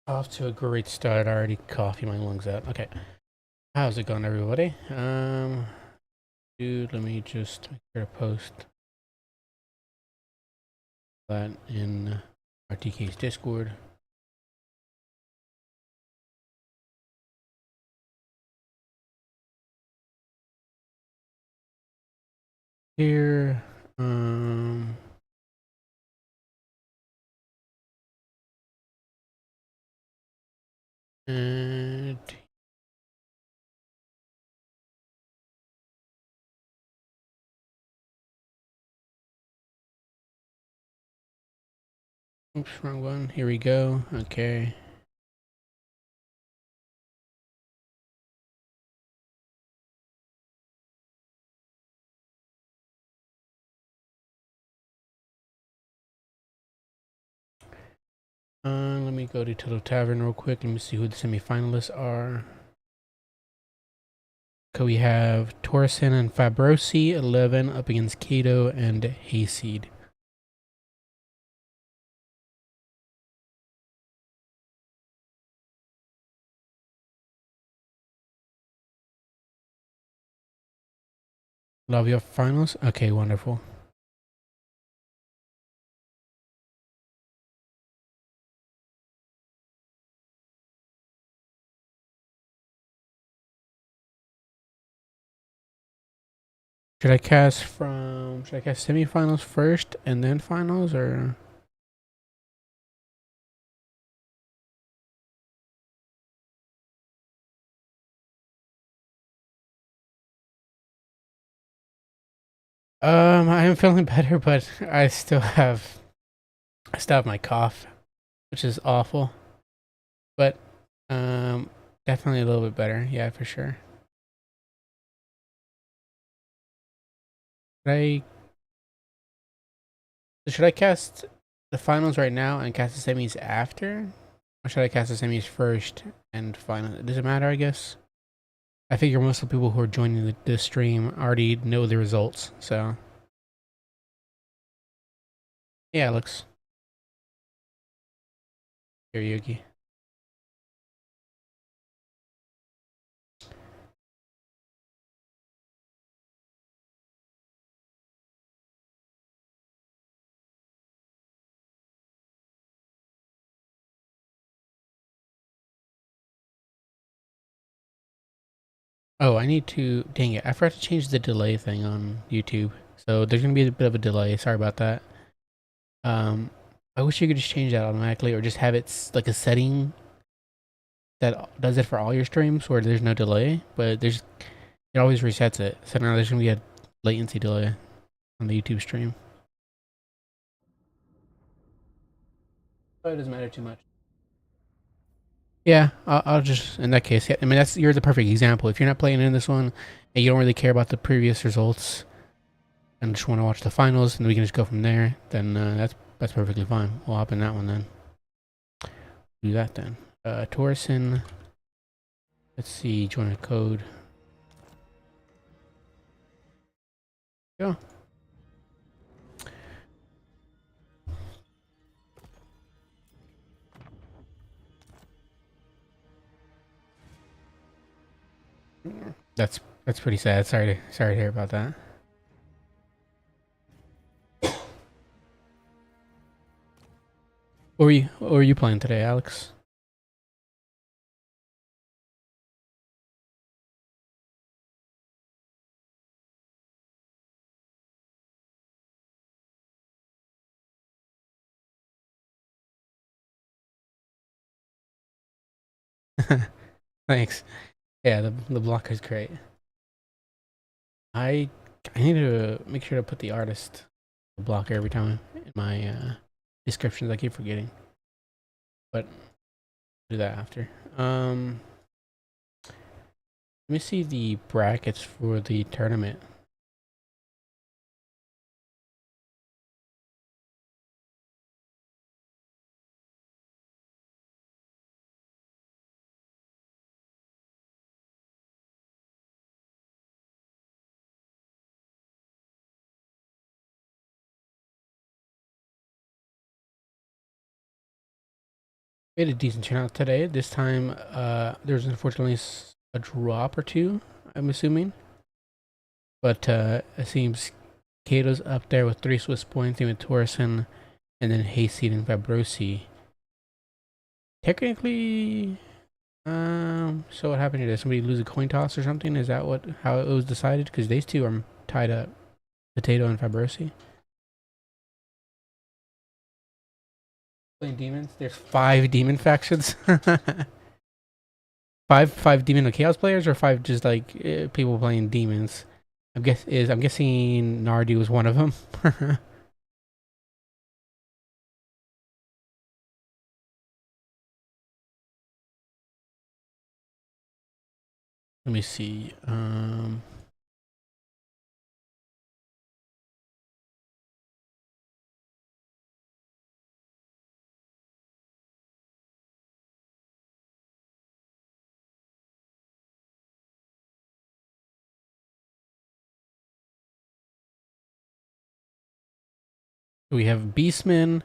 Off to a great start. Already coughing my lungs out. Okay. How's it going, everybody? Dude, let me just make sure to post that in RTK's Discord. Here, and oops, wrong one. Here we go. Okay. Let me go to Total Tavern real quick. Let me see who the semifinalists are. Okay, we have Torsen and Fabrosi 11 up against Kato and Hayseed. Love your finals. Okay, wonderful. Should I cast semifinals first and then finals, or? I am feeling better, but I still have my cough, which is awful. But definitely a little bit better. Yeah, for sure. Should I cast the finals right now and cast the semis after? Or should I cast the semis first and final? Does it matter, I guess? I figure most of the people who are joining the stream already know the results, so. Yeah, Alex. Here, Yuki. Oh, I need to. Dang it. I forgot to change the delay thing on YouTube. So there's going to be a bit of a delay. Sorry about that. I wish you could just change that automatically or just have it like a setting that does it for all your streams where there's no delay, but it always resets it. So now there's going to be a latency delay on the YouTube stream. But it doesn't matter too much. Yeah, I'll just, in that case, yeah, I mean, you're the perfect example. If you're not playing in this one and you don't really care about the previous results and just want to watch the finals and we can just go from there, then that's perfectly fine. We'll hop in that one then. Do that then. Torsen, let's see, join a code. Go. That's pretty sad. Sorry to hear about that. What were you playing today, Alex? Thanks. Yeah, the block is great. I need to make sure to put the artist blocker every time in my descriptions. I keep forgetting, but I'll do that after. Let me see the brackets for the tournament. We had a decent turnout today. This time, there's unfortunately a drop or two, I'm assuming. But it seems Kato's up there with 3 Swiss points, even Torreson, and then Hayseed and Fabrosi. Technically, so what happened here? Did somebody lose a coin toss or something? Is that how it was decided? Because these two are tied up, Potato and Fabrosi. Playing demons. There's 5 demon factions. five demon and chaos players, or 5 just like people playing demons. I'm guessing Nardi was one of them. Let me see. We have Beastman,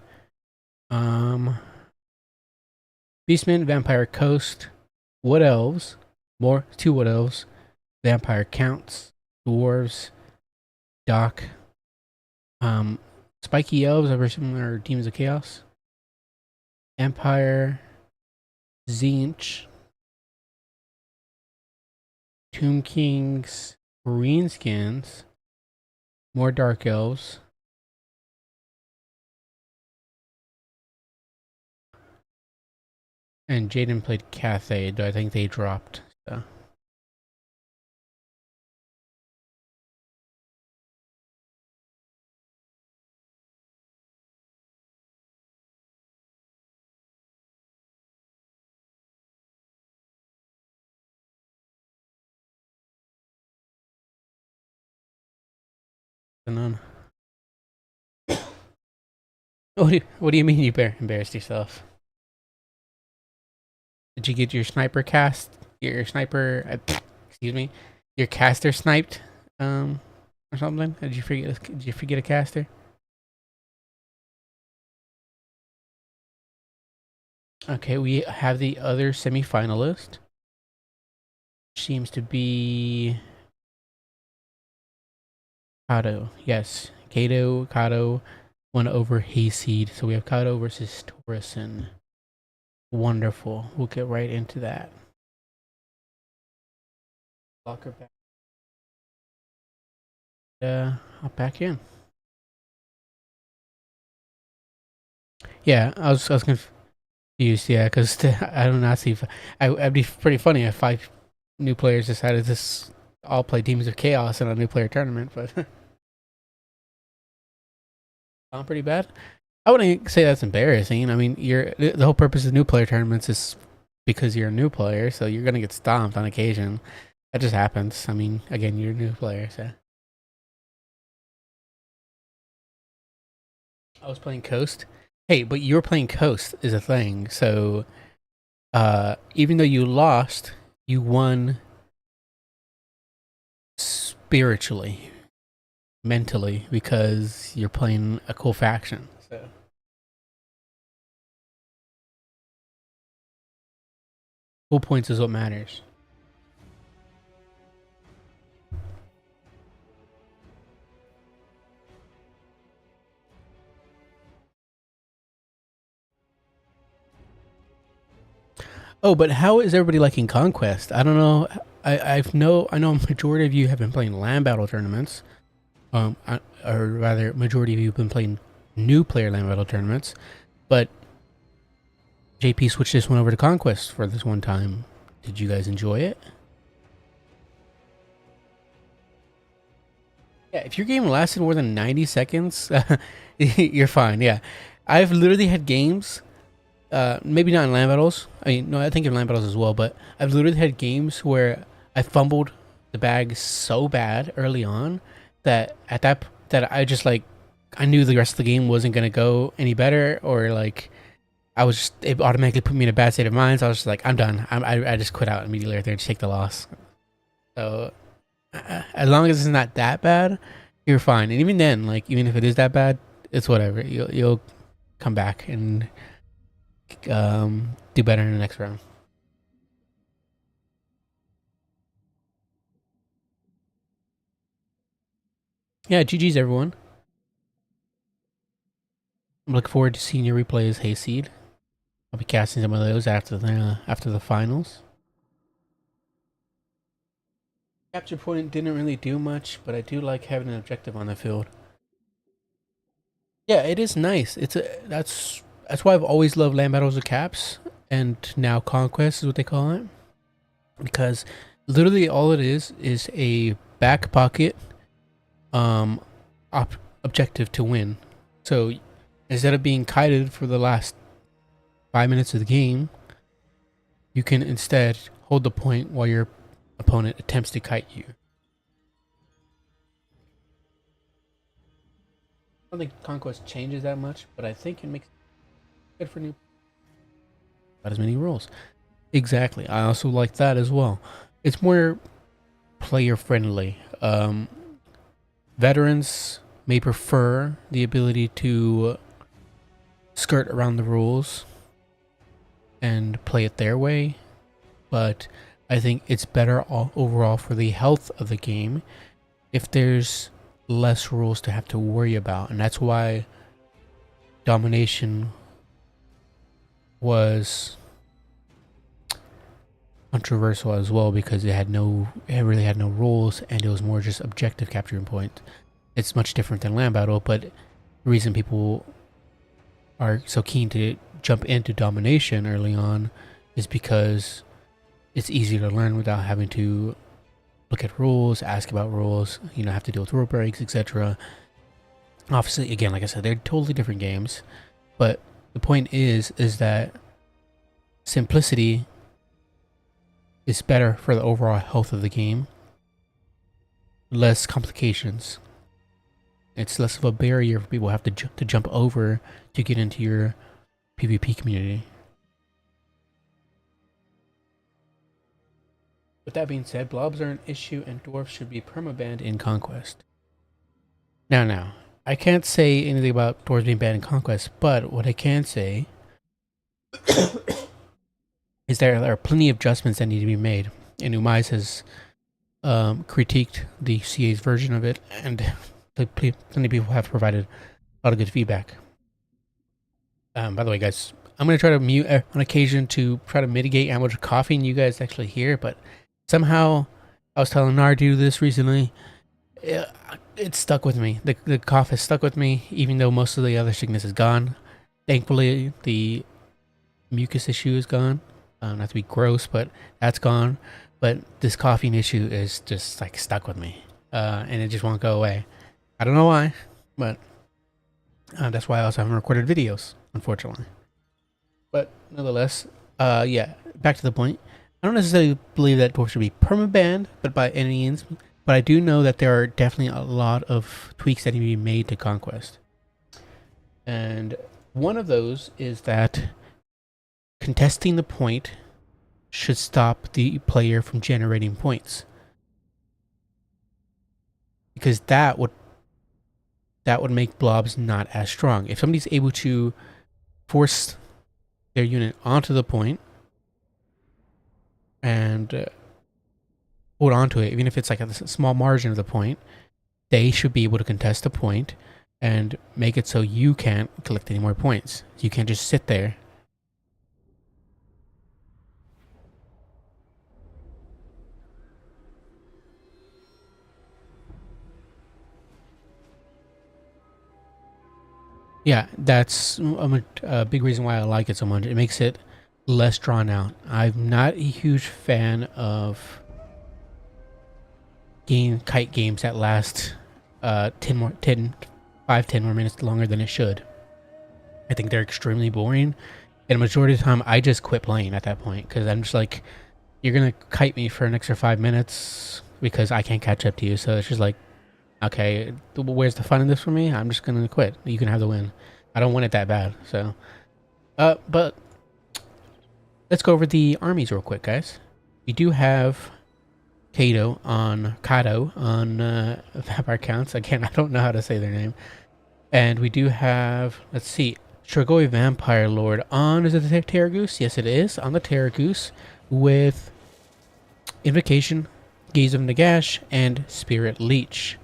Vampire Coast, Wood Elves, 2 Wood Elves, Vampire Counts, Dwarves, Doc, Spiky Elves, are similar Demons of Chaos, Empire, Zinch, Tomb Kings, Greenskins, more Dark Elves, and Jaden played Cathay, though I think they dropped. So. None. What do you mean you embarrassed yourself? Did you get your sniper cast? Your sniper, excuse me, your caster sniped, or something? Did you forget a caster? Okay, we have the other semi-finalist. Seems to be Kato. Yes, Kato won over Hayseed. So we have Kato versus Torreson. Wonderful. We'll get right into that. Lock her back. Hop back in. Yeah, I was confused. Yeah, because I do not see. I'd be pretty funny if 5 new players decided to all play Demons of Chaos in a new player tournament, but not pretty bad. I wouldn't say that's embarrassing. I mean, the whole purpose of new player tournaments is because you're a new player, so you're gonna get stomped on occasion. That just happens. I mean, again, you're a new player, so. I was playing Coast. Hey, but you were playing Coast is a thing. So, even though you lost, you won spiritually, mentally, because you're playing a cool faction. So. Cool points is what matters. Oh, but how is everybody liking Conquest? I don't know. I know a majority of you have been playing land battle tournaments. Or rather, majority of you have been playing new player land battle tournaments. But JP switched this one over to Conquest for this one time. Did you guys enjoy it? Yeah, if your game lasted more than 90 seconds, you're fine. Yeah, I've literally had games. Maybe not in land battles. I mean, no, I think in land battles as well. But I've literally had games where I fumbled the bag so bad early on that that I just like I knew the rest of the game wasn't gonna go any better, or like it automatically put me in a bad state of mind. So I was just like, I'm done. I just quit out immediately right there and just take the loss. So as long as it's not that bad, you're fine. And even then, like even if it is that bad, it's whatever. You'll come back and do better in the next round. Yeah, GG's everyone. I'm looking forward to seeing your replays, Hayseed. I'll be casting some of those after the finals. Capture point didn't really do much, but I do like having an objective on the field. Yeah, it is nice. That's why I've always loved land battles with caps, and now Conquest is what they call it, because literally all it is a back pocket objective to win. So instead of being kited for the last 5 minutes of the game, you can instead hold the point while your opponent attempts to kite you. I don't think Conquest changes that much, but I think it makes it good for new. Not as many rules. Exactly. I also like that as well. It's more player friendly. Veterans may prefer the ability to skirt around the rules and play it their way, but I think it's better overall for the health of the game if there's less rules to have to worry about, and that's why domination was controversial as well, because it really had no rules, and it was more just objective capturing point. It's much different than land battle, but the reason people are so keen to jump into domination early on is because it's easier to learn without having to look at rules, ask about rules, have to deal with rule breaks, etc. Obviously, again, like I said, they're totally different games, but the point is that simplicity is better for the overall health of the game. Less complications. It's less of a barrier for people have to jump over to get into your PvP community. With that being said, blobs are an issue and dwarfs should be permabanned in Conquest. Now, I can't say anything about dwarves being banned in Conquest, but what I can say is there are plenty of adjustments that need to be made, and Umais has critiqued the CA's version of it, and plenty of people have provided a lot of good feedback. By the way, guys, I'm going to try to mute on occasion to try to mitigate how much coughing you guys actually hear, but somehow I was telling Nardu this recently. It stuck with me. The cough has stuck with me, even though most of the other sickness is gone. Thankfully, the mucus issue is gone. Not to be gross, but that's gone. But this coughing issue is just like stuck with me, and it just won't go away. I don't know why, but that's why I also haven't recorded videos, unfortunately. But nonetheless, yeah, back to the point. I don't necessarily believe that dwarf should be permabanned, but by any means. But I do know that there are definitely a lot of tweaks that need to be made to Conquest. And one of those is that contesting the point should stop the player from generating points, because that would make blobs not as strong. If somebody's able to force their unit onto the point and hold on to it, even if it's like a small margin of the point, they should be able to contest the point and make it so you can't collect any more points. You can't just sit there. Yeah, that's a big reason why I like it so much. It makes it less drawn out. I'm not a huge fan of kite games that last 10 more minutes longer than it should. I think they're extremely boring, and a majority of the time I just quit playing at that point, because I'm just like, you're gonna kite me for an extra 5 minutes because I can't catch up to you. So it's just like, okay, where's the fun in this for me? I'm just gonna quit. You can have the win. I don't want it that bad. So but let's go over the armies real quick, guys. We do have Kato on Vampire Counts. Again, I don't know how to say their name. And we do have, let's see, Strigoi Vampire Lord on, is it the Terra Goose? Yes, it is, on the Terra Goose with Invocation, Gaze of Nagash, and Spirit Leech.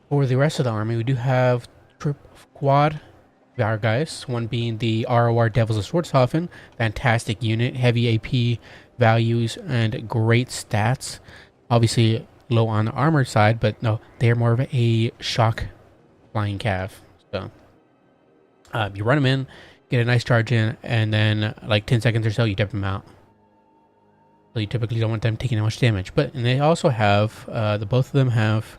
For the rest of the army, we do have quad Vargeist, one being the ROR Devils of Swordshofen, fantastic unit, heavy AP values, and great stats. Obviously low on the armor side, but no, they're more of a shock flying cav. So you run them in, get a nice charge in, and then like 10 seconds or so, you dip them out. So you typically don't want them taking that much damage. But and they also have both of them have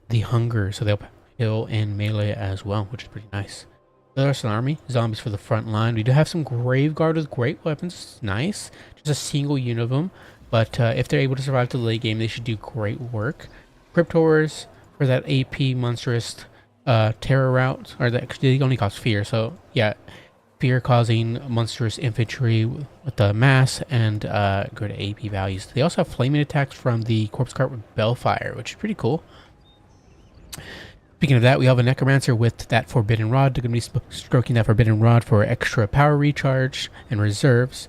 the hunger, so they'll heal in melee as well, which is pretty nice. The rest of the army, zombies for the front line. We do have some Graveguard with great weapons, nice. Just a single unit of them, but if they're able to survive to the late game, they should do great work. Cryptors for that AP monstrous terror route, or that they only cost fear, so yeah, fear causing monstrous infantry with the mass and good AP values. They also have flaming attacks from the corpse cart with Bellfire, which is pretty cool. Speaking of that, we have a Necromancer with that Forbidden Rod. They're going to be stroking that Forbidden Rod for extra power recharge and reserves.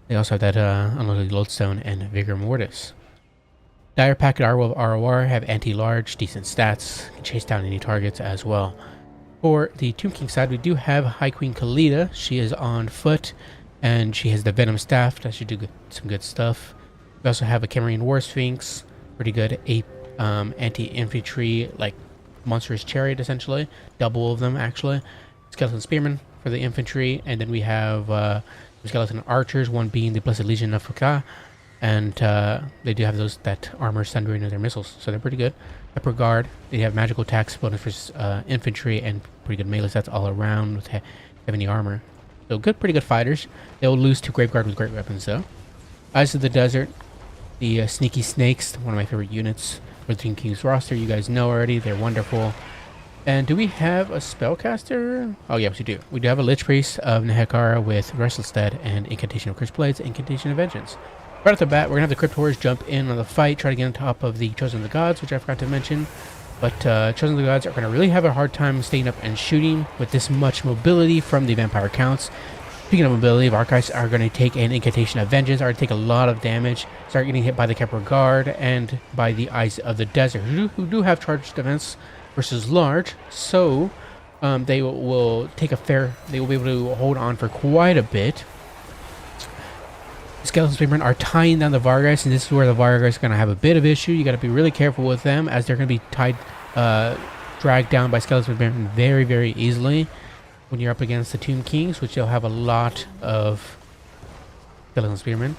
They also have that Unloaded Lodestone and Vigor Mortis. Dire Packet Arwolf ROR have anti-large, decent stats, can chase down any targets as well. For the Tomb King side, we do have High Queen Khalida. She is on foot, and she has the Venom Staff. That should do some good stuff. We also have a Cameron War Sphinx, pretty good anti-infantry, like monstrous chariot, essentially. Double of them, actually. Skeleton Spearman for the infantry, and then we have skeleton archers, one being the Blessed Legion of Fuka, and they do have that armor sundering of their missiles, so they're pretty good. Upper guard, they have magical attacks, bonus for infantry, and pretty good melee stats all around with heavy armor. So pretty good fighters. They'll lose to Graveguard with great weapons, though. Eyes of the Desert, the Sneaky Snakes, one of my favorite units for the Team King's roster. You guys know already, they're wonderful. And do we have a spellcaster? Oh, yes, we do. We do have a Lich Priest of Nehekara with Restless Stead and Incantation of Cursed Blades, Incantation of Vengeance. Right off the bat, we're going to have the Crypt Horrors jump in on the fight, try to get on top of the Chosen of the Gods, which I forgot to mention. But Chosen of the Gods are going to really have a hard time staying up and shooting with this much mobility from the Vampire Counts. Speaking of mobility, Vargeist are going to take an Incantation of Vengeance, are going to take a lot of damage, start getting hit by the Kepler Guard and by the Eyes of the Desert, who do have charged defense versus large, so they will take they will be able to hold on for quite a bit. The Skeleton Spearmen are tying down the Vargeist, and this is where the Vargeist are going to have a bit of issue. You got to be really careful with them, as they're going to be dragged down by Skeleton Spearmen very, very easily when you're up against the Tomb Kings, which they'll have a lot of Skeleton Spearmen.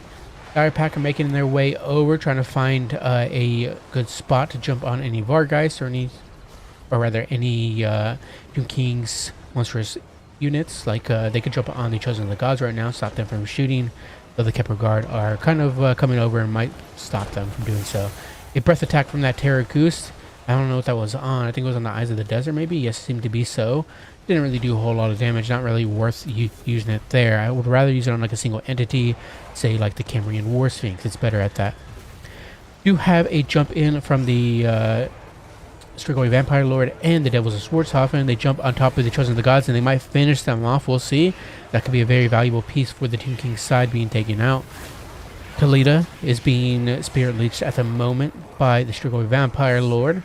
Dire Pack are making their way over, trying to find a good spot to jump on any Vargeist or any Tomb King's monstrous units. Like they could jump on the Chosen of the Gods right now, stop them from shooting, though the Kepler Guard are kind of coming over and might stop them from doing so. A breath attack from that Terra Goose. I don't know what that was on. I think it was on the Eyes of the Desert, maybe. Yes, it seemed to be so. Didn't really do a whole lot of damage. Not really worth using it there. I would rather use it on like a single entity, say like the Cambrian War Sphinx. It's better at that. Do have a jump in from the Strigoi Vampire Lord and the Devils of Swordshofen. They jump on top of the Chosen of the Gods, and they might finish them off. We'll see. That could be a very valuable piece for the Tomb King's side being taken out. Khalida is being Spirit Leeched at the moment by the Strigoi Vampire Lord,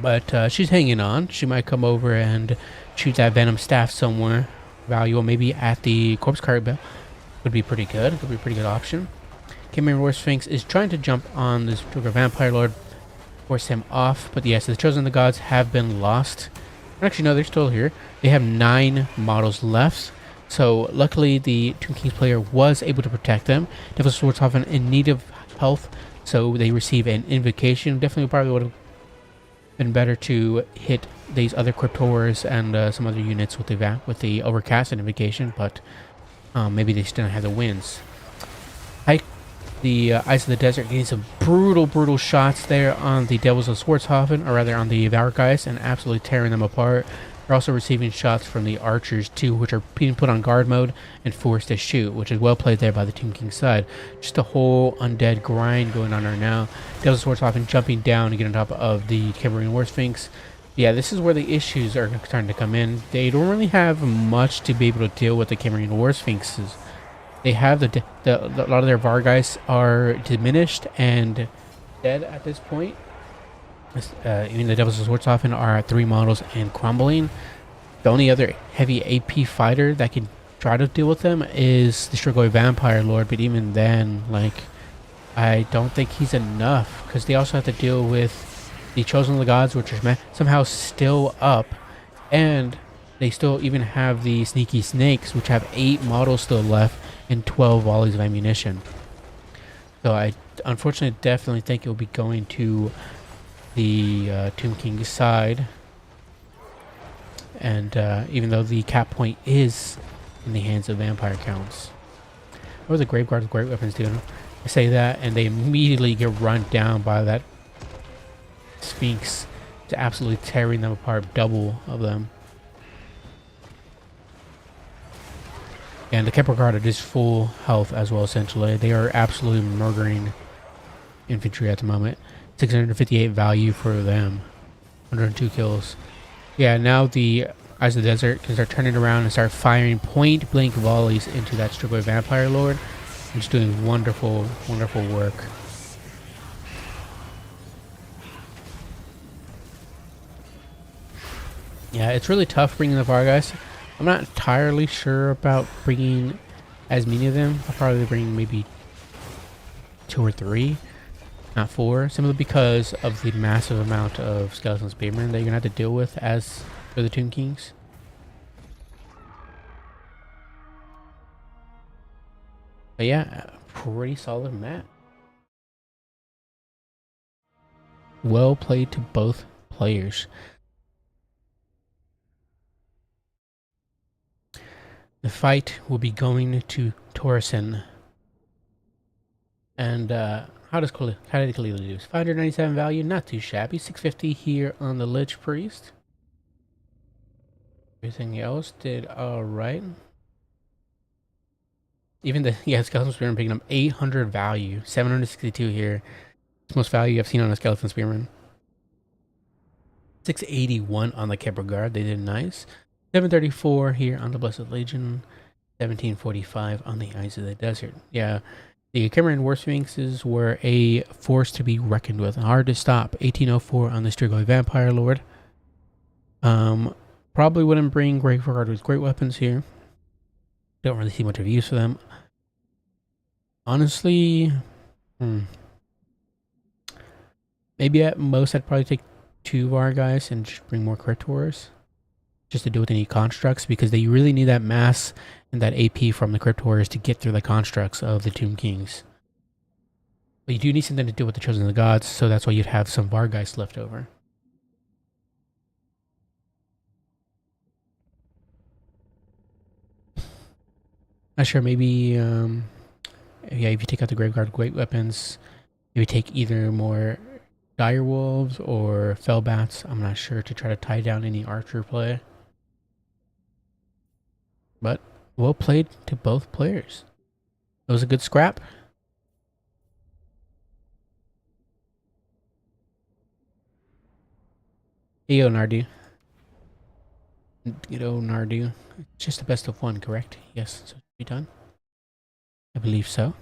but she's hanging on. She might come over and shoot that Venom Staff somewhere valuable, maybe at the Corpse Cart Bell. Would be pretty good. Could be a pretty good option. Cameron War Sphinx is trying to jump on this Strigoi Vampire Lord, force him off, but yes, the Chosen of the Gods have been lost. Actually, no, they're still here. They have 9 models left, so luckily the Tomb King's player was able to protect them. Devil's Swordshofen in need of health, so they receive an invocation. Definitely probably would have been better to hit these other Cryptors and some other units with the Overcast and invocation, but maybe they still don't have the wins. The Eyes of the Desert getting some brutal shots there on the Devils of Swordshofen, or rather on the Vargeist, and absolutely tearing them apart. They're also receiving shots from the archers too, which are being put on guard mode and forced to shoot, which is well played there by the Tomb King side. Just a whole undead grind going on right now. Devils of Swordshofen jumping down to get on top of the Cambrian War Sphinx. Yeah, this is where the issues are starting to come in. They don't really have much to be able to deal with the Cameroon War Sphinxes. They have a lot of their VAR guys are diminished and dead at this point. Even the Devils of Swordsoften are at 3 models and crumbling. The only other heavy AP fighter that can try to deal with them is the Strigoi Vampire Lord, but even then, like, I don't think he's enough, because they also have to deal with the Chosen of the Gods, which are somehow still up, and they still even have the Sneaky Snakes, which have 8 models still left and 12 volleys of ammunition. So I unfortunately definitely think it will be going to the Tomb King's side. And even though the cap point is in the hands of vampire counts. What was the Grave Guard with great weapons doing? I say that and they immediately get run down by that Sphinx, to absolutely tearing them apart, double of them. And the Kepler Guard are just full health as well, essentially. They are absolutely murdering infantry at the moment. 658 value for them. 102 kills. Yeah, now the Eyes of the Desert can start turning around and start firing point blank volleys into that Strigoi Vampire Lord. And just doing wonderful, wonderful work. Yeah, it's really tough bringing the VAR guys. I'm not entirely sure about bringing as many of them. I'll probably bring maybe 2 or 3, not 4. Simply because of the massive amount of Skeleton Spearmen that you're going to have to deal with as for the Tomb Kings. But yeah, pretty solid map. Well played to both players. The fight will be going to Torsen. And how did Kalila do? 597 value, not too shabby. 650 here on the Lich Priest. Everything else did alright. Even the Skeleton Spearman picking up 800 value. 762 here. It's the most value I've seen on a Skeleton Spearman. 681 on the Kepler Guard. They did nice. 734 here on the Blessed Legion. 1745 on the Eyes of the Desert. Yeah, the Cameron War Sphinxes were a force to be reckoned with. Hard to stop. 1804 on the Strigoi Vampire Lord. Probably wouldn't bring Great Guard with great weapons here. Don't really see much of use for them. Honestly, maybe at most I'd probably take 2 VAR guys and just bring more Cryptors. Just to do with any constructs, because they really need that mass and that AP from the Cryptors to get through the constructs of the Tomb Kings. But you do need something to do with the Chosen of the Gods, so that's why you'd have some VAR guys left over. Not sure, maybe, yeah, if you take out the Graveguard great weapons, maybe take either more Dire Wolves or Fell Bats. I'm not sure, to try to tie down any archer play. But well played to both players. It was a good scrap. Yo, Nardu. Yo, Nardu. Just the best of 1, correct? Yes, so it should be done. I believe so.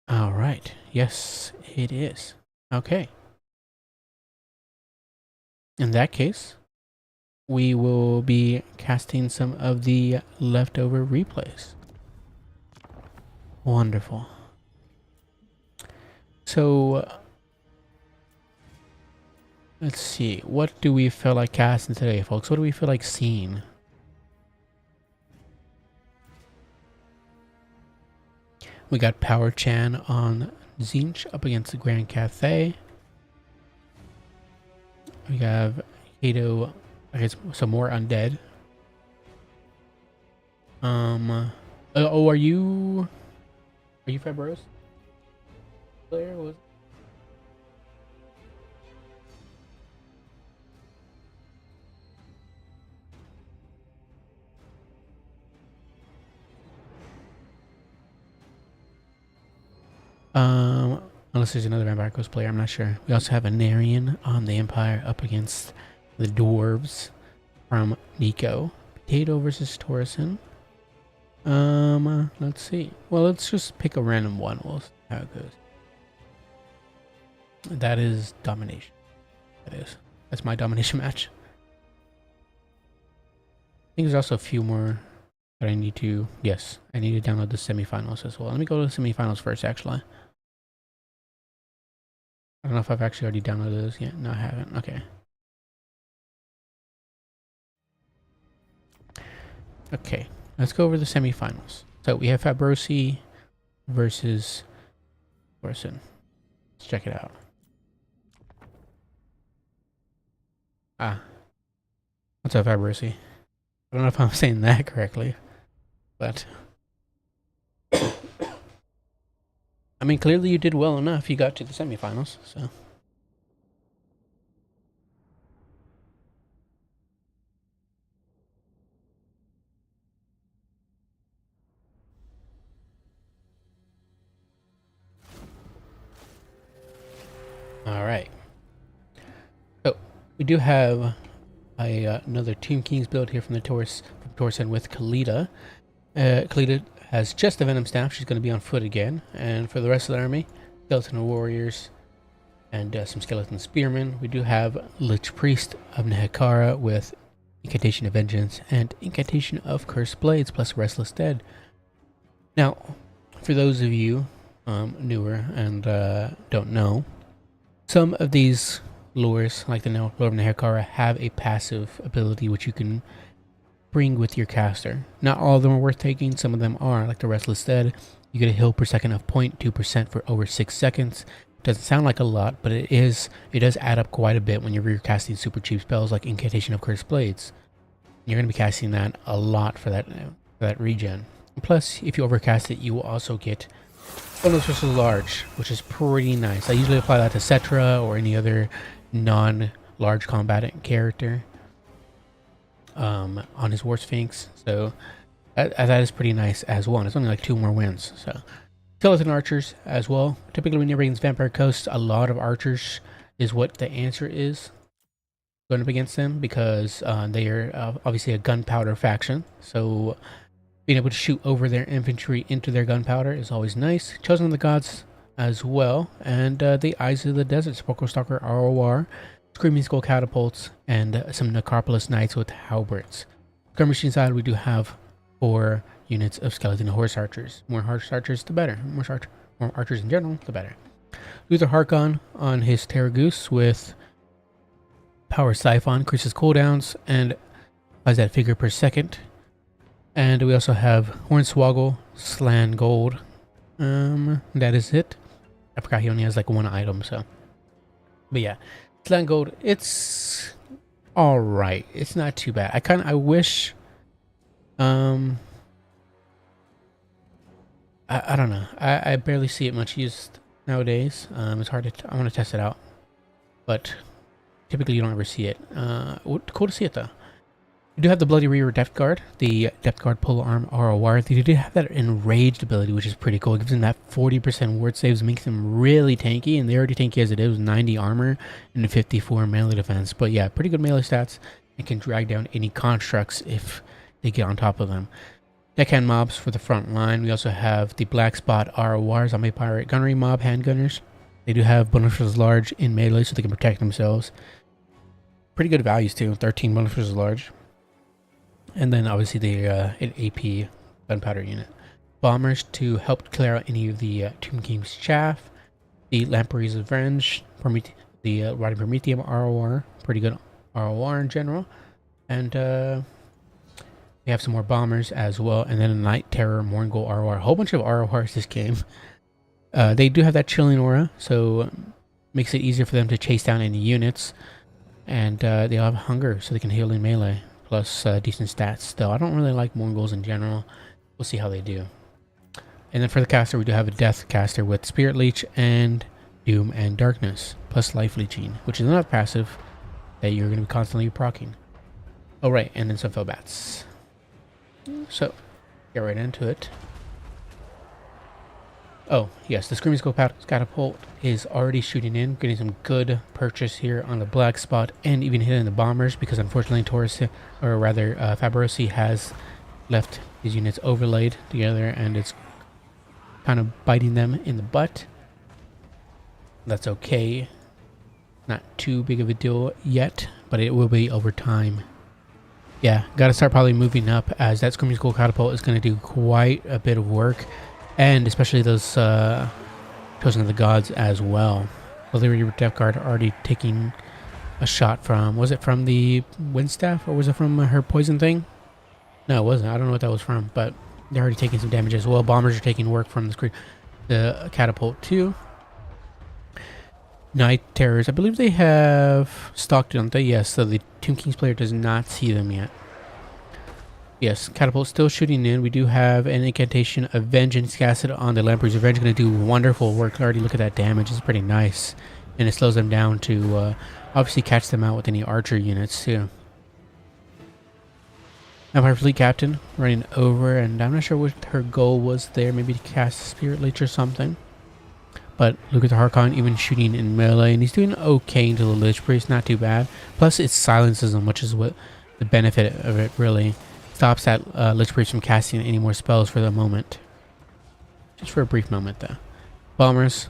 All right. Yes, it is. Okay. In that case, we will be casting some of the leftover replays. Wonderful. So, let's see. What do we feel like casting today, folks? What do we feel like seeing? We got Power Chan on Zinch up against the Grand Cathay. We have Kato, I guess, some more undead. Oh, are you Fabros player? Was Unless there's another Vampire Coast player, I'm not sure. We also have a Narian on the Empire up against the Dwarves from Nico. Potato versus Torsen. Let's see. Well, let's just pick a random one. We'll see how it goes. That is domination. That is. That's my domination match. I think there's also a few more that I need to... Yes, I need to download the semifinals as well. Let me go to the semifinals first, actually. I don't know if I've actually already downloaded those yet. No, I haven't. Okay. Okay, let's go over the semifinals. So we have Fabrosi versus Torsen. Let's check it out. What's up, Fabrosi? I don't know if I'm saying that correctly, but I mean, clearly you did well enough. You got to the semifinals, so. All right. So we do have another Team Kings build here from the Torsen with Kalita. Kalita has just the Venom Staff. She's going to be on foot again. And for the rest of the army, Skeleton Warriors and some Skeleton Spearmen. We do have Lich Priest of Nehekara with Incantation of Vengeance and Incantation of Cursed Blades plus Restless Dead. Now, for those of you newer and don't know, some of these lures, like the Lord of Nehekara, have a passive ability which you can bring with your caster. Not all of them are worth taking. Some of them are, like the Restless Dead. You get a heal per second of 0.2% for over 6 seconds. Doesn't sound like a lot, but it does add up quite a bit when you're casting super cheap spells like Incantation of Cursed Blades. You're going to be casting that a lot for that regen. Plus, if you overcast it, you will also get bonus versus large, which is pretty nice. I usually apply that to Cetra or any other non-large combatant character on his War Sphinx. So that is pretty nice as well. And it's only like 2 more wins. So Skeleton Archers as well. Typically when you're against Vampire Coast, a lot of archers is what the answer is going up against them, because they are obviously a gunpowder faction. So being able to shoot over their infantry into their gunpowder is always nice. Chosen of the Gods as well, and the Eyes of the Desert, Sepulchral Stalker ROR, Screaming Skull Catapults, and some Necropolis Knights with Halberds. Skirmishing side, we do have 4 units of Skeleton Horse Archers. More Horse Archers, the better. More archers in general, the better. Luther Harkon on his Terragoose with Power Siphon, increases cooldowns, and has that figure per second. And we also have Hornswoggle, Slan Gold. That is it. I forgot he only has like 1 item, so. But yeah, Slan Gold, it's alright. It's not too bad. I wish, I don't know. I barely see it much used nowadays. It's hard to, I want to test it out. But typically you don't ever see it. Cool to see it though. You do have the Bloody Reaver Depth Guard, the Depth Guard Pole Arm ROR. They do have that Enraged ability, which is pretty cool. It gives them that 40% ward saves, makes them really tanky, and they're already tanky as it is, 90 armor and 54 melee defense. But yeah, pretty good melee stats, and can drag down any constructs if they get on top of them. Deckhand mobs for the front line. We also have the Black Spot ROR, Zombie Pirate Gunnery Mob Handgunners. They do have bonus versus large in melee, so they can protect themselves. Pretty good values too, 13 bonus versus large. And then obviously the an AP gunpowder unit. Bombers to help clear out any of the Tomb King's chaff. The Lampreys of Revenge, the Rotting Prometheum ROR, pretty good ROR in general. And we have some more bombers as well. And then a Night Terror Morngul ROR. A whole bunch of RORs this game. They do have that chilling aura, so makes it easier for them to chase down any units. And they all have hunger, so they can heal in melee. Plus decent stats still. I don't really like Mongols in general. We'll see how they do. And then for the caster, we do have a Death caster with Spirit Leech and Doom and Darkness. Plus Life Leeching, which is another passive that you're going to be constantly proccing. Oh right, and then some Fell Bats. So, get right into it. Oh, yes, the Screaming Skull Catapult is already shooting in, getting some good purchase here on the black spot and even hitting the bombers because unfortunately Taurus, or rather Fabarosi has left these units overlaid together and it's kind of biting them in the butt. That's okay. Not too big of a deal yet, but it will be over time. Yeah, got to start probably moving up as that Screaming Skull Catapult is going to do quite a bit of work. And especially those Chosen of the Gods as well. Valyria your Death Guard already taking a shot from... Was it from the Wind Staff? Or was it from her poison thing? No, it wasn't. I don't know what that was from. But they're already taking some damage as well. Bombers are taking work from the Catapult too. Night Terrors. I believe they have stalked, don't they? Yes, so the Tomb King's player does not see them yet. Yes, Catapult still shooting in. We do have an incantation of Vengeance casted on the Lamprey's Revenge. Going to do wonderful work. Already look at that damage. It's pretty nice. And it slows them down to obviously catch them out with any archer units too. Empire Fleet Captain running over. And I'm not sure what her goal was there. Maybe to cast Spirit Leech or something. But look at the Harkon even shooting in melee. And he's doing okay into the Lich Priest. Not too bad. Plus it silences him, which is what the benefit of it really. Stops that Lich Priest from casting any more spells for the moment. Just for a brief moment though. Bombers.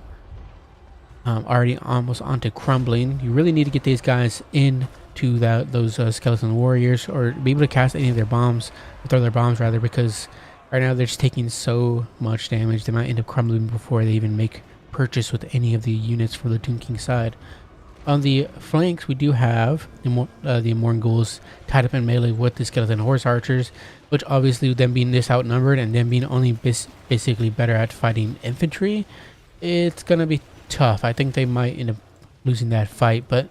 Already almost onto crumbling. You really need to get these guys into those skeleton warriors. Or be able to cast any of their bombs. Or throw their bombs rather. Because right now they're just taking so much damage. They might end up crumbling before they even make purchase with any of the units for the Tomb King side. On the flanks, we do have the Immortan Ghouls tied up in melee with the Skeleton Horse Archers, which obviously them being this outnumbered and them being only basically better at fighting infantry, it's going to be tough. I think they might end up losing that fight, but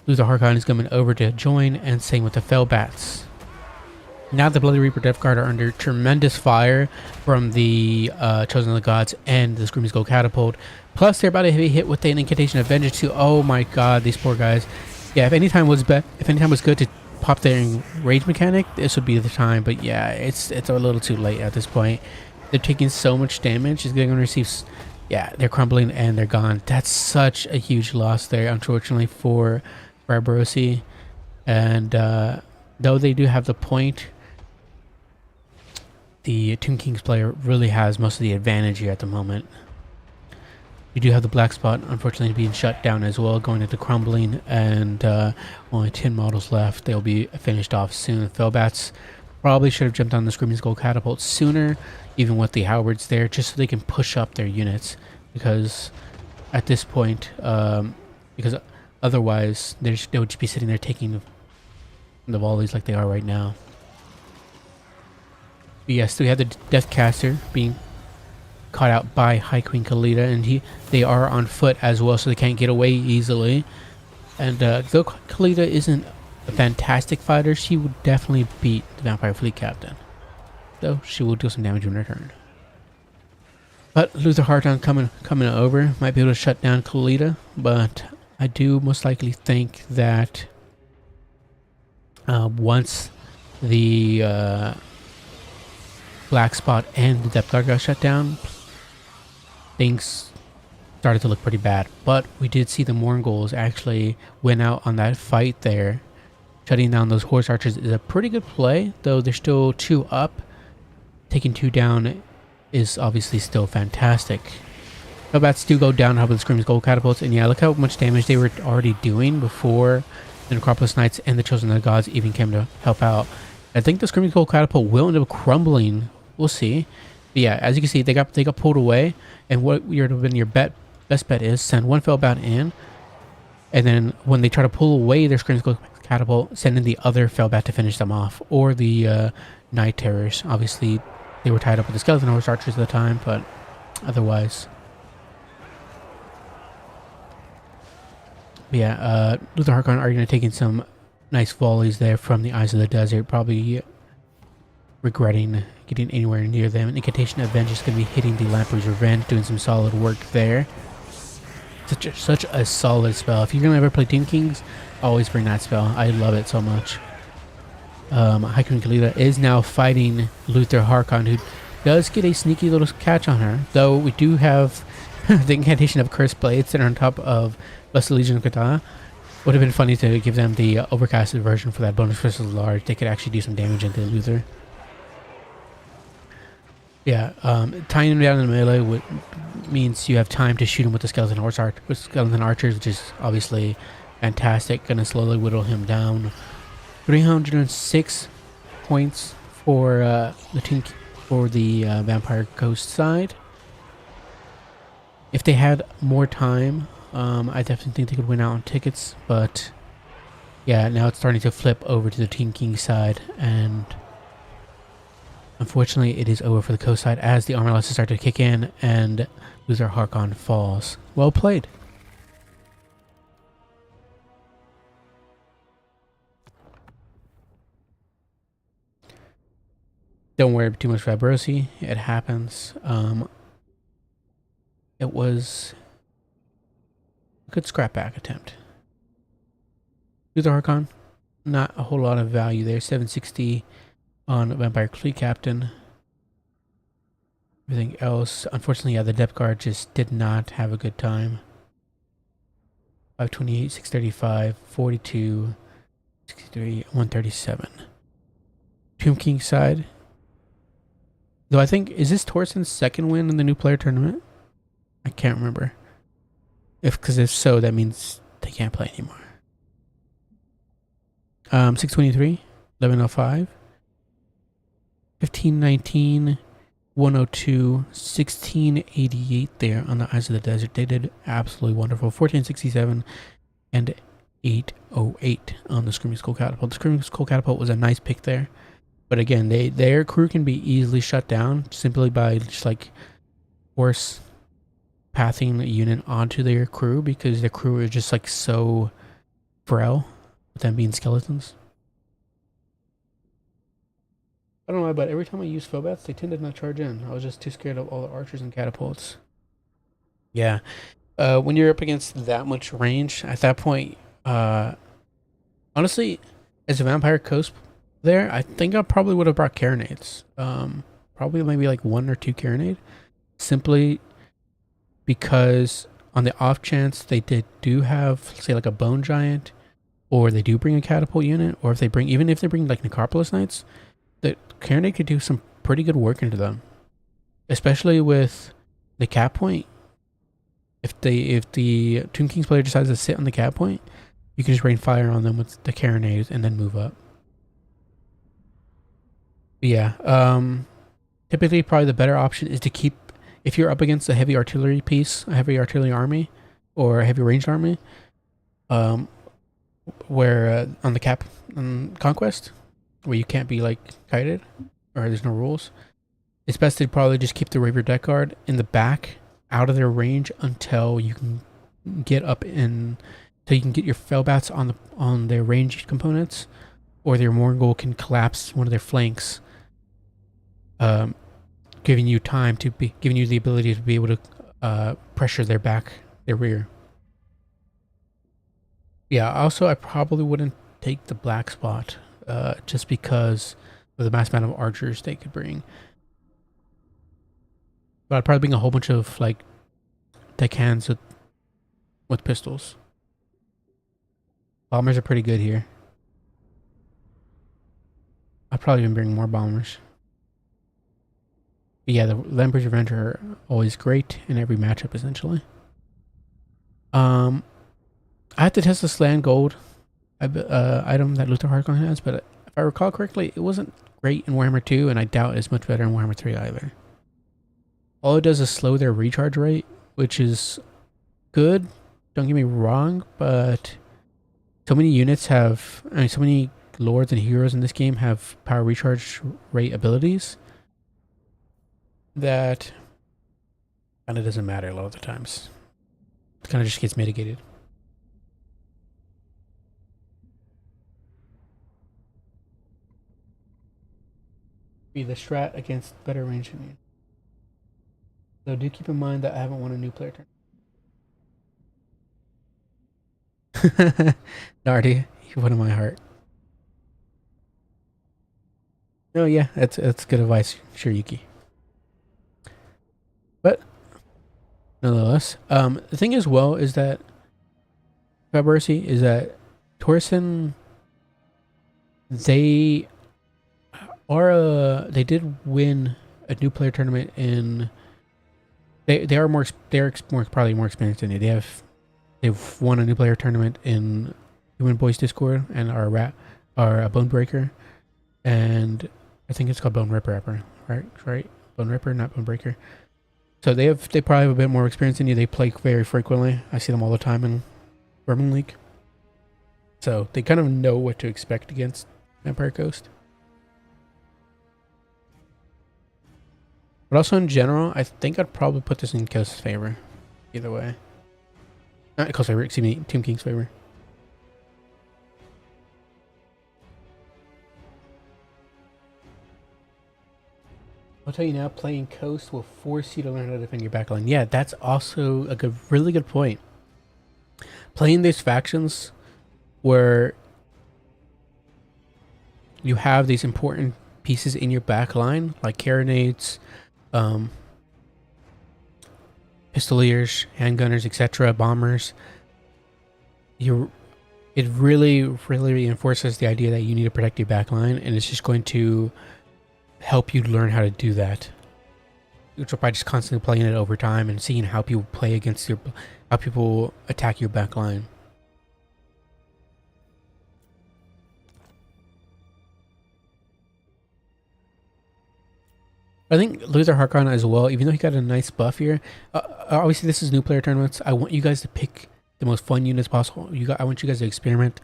Luther Harkon is coming over to join, and same with the Fellbats. Now the Bloody Reaper Death Guard are under tremendous fire from the Chosen of the Gods and the Screaming Skull Catapult. Plus, they're about to be hit with an Incantation of Vengeance too. Oh my god, these poor guys. Yeah, if any time was good to pop their rage mechanic, this would be the time. But yeah, it's a little too late at this point. They're taking so much damage. They're going to receive... Yeah, they're crumbling and they're gone. That's such a huge loss there, unfortunately, for Fabarosi. And though they do have the point, the Tomb King's player really has most of the advantage here at the moment. We do have the black spot, unfortunately, being shut down as well, going into crumbling, and only 10 models left. They'll be finished off soon. The Fellbats probably should have jumped on the Screaming Skull Catapult sooner, even with the halberds there, just so they can push up their units. Because at this point, because otherwise they would just be sitting there taking the volleys like they are right now. But yes, we have the Deathcaster being caught out by High Queen Khalida, and they are on foot as well, so they can't get away easily. And though Khalida isn't a fantastic fighter, she would definitely beat the Vampire Fleet Captain, though she will do some damage in return. But Luther Harkon coming over might be able to shut down Khalida, but I do most likely think that once the Black Spot and the Depth Guard got shut down, things started to look pretty bad. But we did see the Morngulls actually win out on that fight there. Shutting down those Horse Archers is a pretty good play, though they're still 2 up. Taking 2 down is obviously still fantastic. Fellbats do go down with the Screaming Skull Catapults, and yeah, look how much damage they were already doing before the Necropolis Knights and the Chosen of the Gods even came to help out. I think the Screaming Skull Catapult will end up crumbling. We'll see. But yeah, as you can see, they got pulled away, and what would have been your best bet is send 1 Fellbat in, and then when they try to pull away their Screaming Skull Catapult, send in the other Fellbat to finish them off, or the Night Terrors. Obviously, they were tied up with the Skeleton Horse Archers at the time, but otherwise. But yeah, Luther Harkon are going to take in some nice volleys there from the Eyes of the Desert, probably regretting getting anywhere near them. An Incantation of Vengeance is going to be hitting the Lamprey's Revenge, doing some solid work there. Such a solid spell. If you're going to ever play Tomb Kings, always bring that spell. I love it so much. High Queen Khalida is now fighting Luther Harkon, who does get a sneaky little catch on her, though we do have the incantation of Cursed Blades that are on top of Blessed Legion of Katana. Would have been funny to give them the overcasted version for that bonus versus large. They could actually do some damage into Luther. Yeah, tying him down in melee means you have time to shoot him with the skeleton archers, which is obviously fantastic. Gonna slowly whittle him down. 306 points for the Vampire Ghost side. If they had more time, I definitely think they could win out on tickets. But yeah, now it's starting to flip over to the Team King side, and unfortunately, it is over for the Coast side as the armor losses start to kick in and Luther Harkon falls. Well played. Don't worry too much about Brosi. It happens. It was a good scrapback attempt. Luther Harkon, not a whole lot of value there. 760 on Vampire Fleet Captain. Everything else, unfortunately, yeah, the depth guard just did not have a good time. 528, 635, 42, 63, 137. Tomb King side. Though I think, is this Torsen's second win in the new player tournament? I can't remember. Because if so, that means they can't play anymore. 623, 1105, 1519, 102, 1688 there on the Eyes of the Desert. They did absolutely wonderful. 1467 and 808 on the Screaming Skull Catapult. The Screaming Skull Catapult was a nice pick there. But again, their crew can be easily shut down simply by just like force pathing the unit onto their crew, because their crew is just like so frail with them being skeletons. I don't know why, but every time I use Phobats, they tend to not charge in. I was just too scared of all the archers and catapults. Yeah. When you're up against that much range, at that point, honestly, as a Vampire Coast there, I think I probably would have brought Carronades. Probably maybe like 1 or 2 Carronade. Simply because on the off chance they do have, say, like a Bone Giant, or they do bring a Catapult unit, or if they bring, even if they bring like Necropolis Knights, the Carronade could do some pretty good work into them. Especially with the cap point. If the Tomb King's player decides to sit on the cap point, you can just rain fire on them with the Carronades and then move up. But yeah, typically probably the better option is to keep, if you're up against a heavy artillery piece, a heavy artillery army, or a heavy ranged army, where on the cap Conquest, where you can't be like kited, or there's no rules, it's best to probably just keep the Raver Deck Guard in the back, out of their range until you can get up in, till you can get your Felbats on their ranged components, or their Morgul can collapse one of their flanks, giving you the ability to be able to pressure their rear. Yeah, also I probably wouldn't take the black spot, just because of the mass amount of archers they could bring. But I'd probably bring a whole bunch of like deckhands with pistols. Bombers are pretty good here. I'll probably even bring more bombers. But yeah, the Lambert's Revenge are always great in every matchup, essentially. I had to test the Slan Gold item that Luther Harkon has, but if I recall correctly, it wasn't great in Warhammer 2, and I doubt it's much better in Warhammer 3 either. All it does is slow their recharge rate, which is good, don't get me wrong, but so many units have, so many lords and heroes in this game have power recharge rate abilities that kind of doesn't matter a lot of the times. It kind of just gets mitigated. Be the strat against better range than you. So do keep in mind that I haven't won a new player turn. Nardi, you won in my heart. Oh yeah, that's good advice, sure, Yuki. But nonetheless, the thing as well is that Fabersi is that Torsen, they they did win a new player tournament in. They are more probably more experienced than you. They've won a new player tournament in Human Boys Discord and our Bone Breaker, and I think it's called Bone Ripper, right? Bone Ripper, not Bone Breaker. So they probably have a bit more experience than you. They play very frequently. I see them all the time in Vermin League. So they kind of know what to expect against Vampire Coast. But also in general, I think I'd probably put this in Coast's favor. Either way. Not Coast's favor, excuse me, Team King's favor. I'll tell you now, playing Coast will force you to learn how to defend your backline. Yeah, that's also a really good point. Playing these factions where you have these important pieces in your backline, like carronades, pistoliers, handgunners, etc., bombers. It really reinforces the idea that you need to protect your backline, and it's just going to help you learn how to do that. Which by just constantly playing it over time and seeing how people play against how people attack your backline. I think Luther Harkon as well, even though he got a nice buff here. Obviously, this is new player tournaments. I want you guys to pick the most fun units possible. I want you guys to experiment,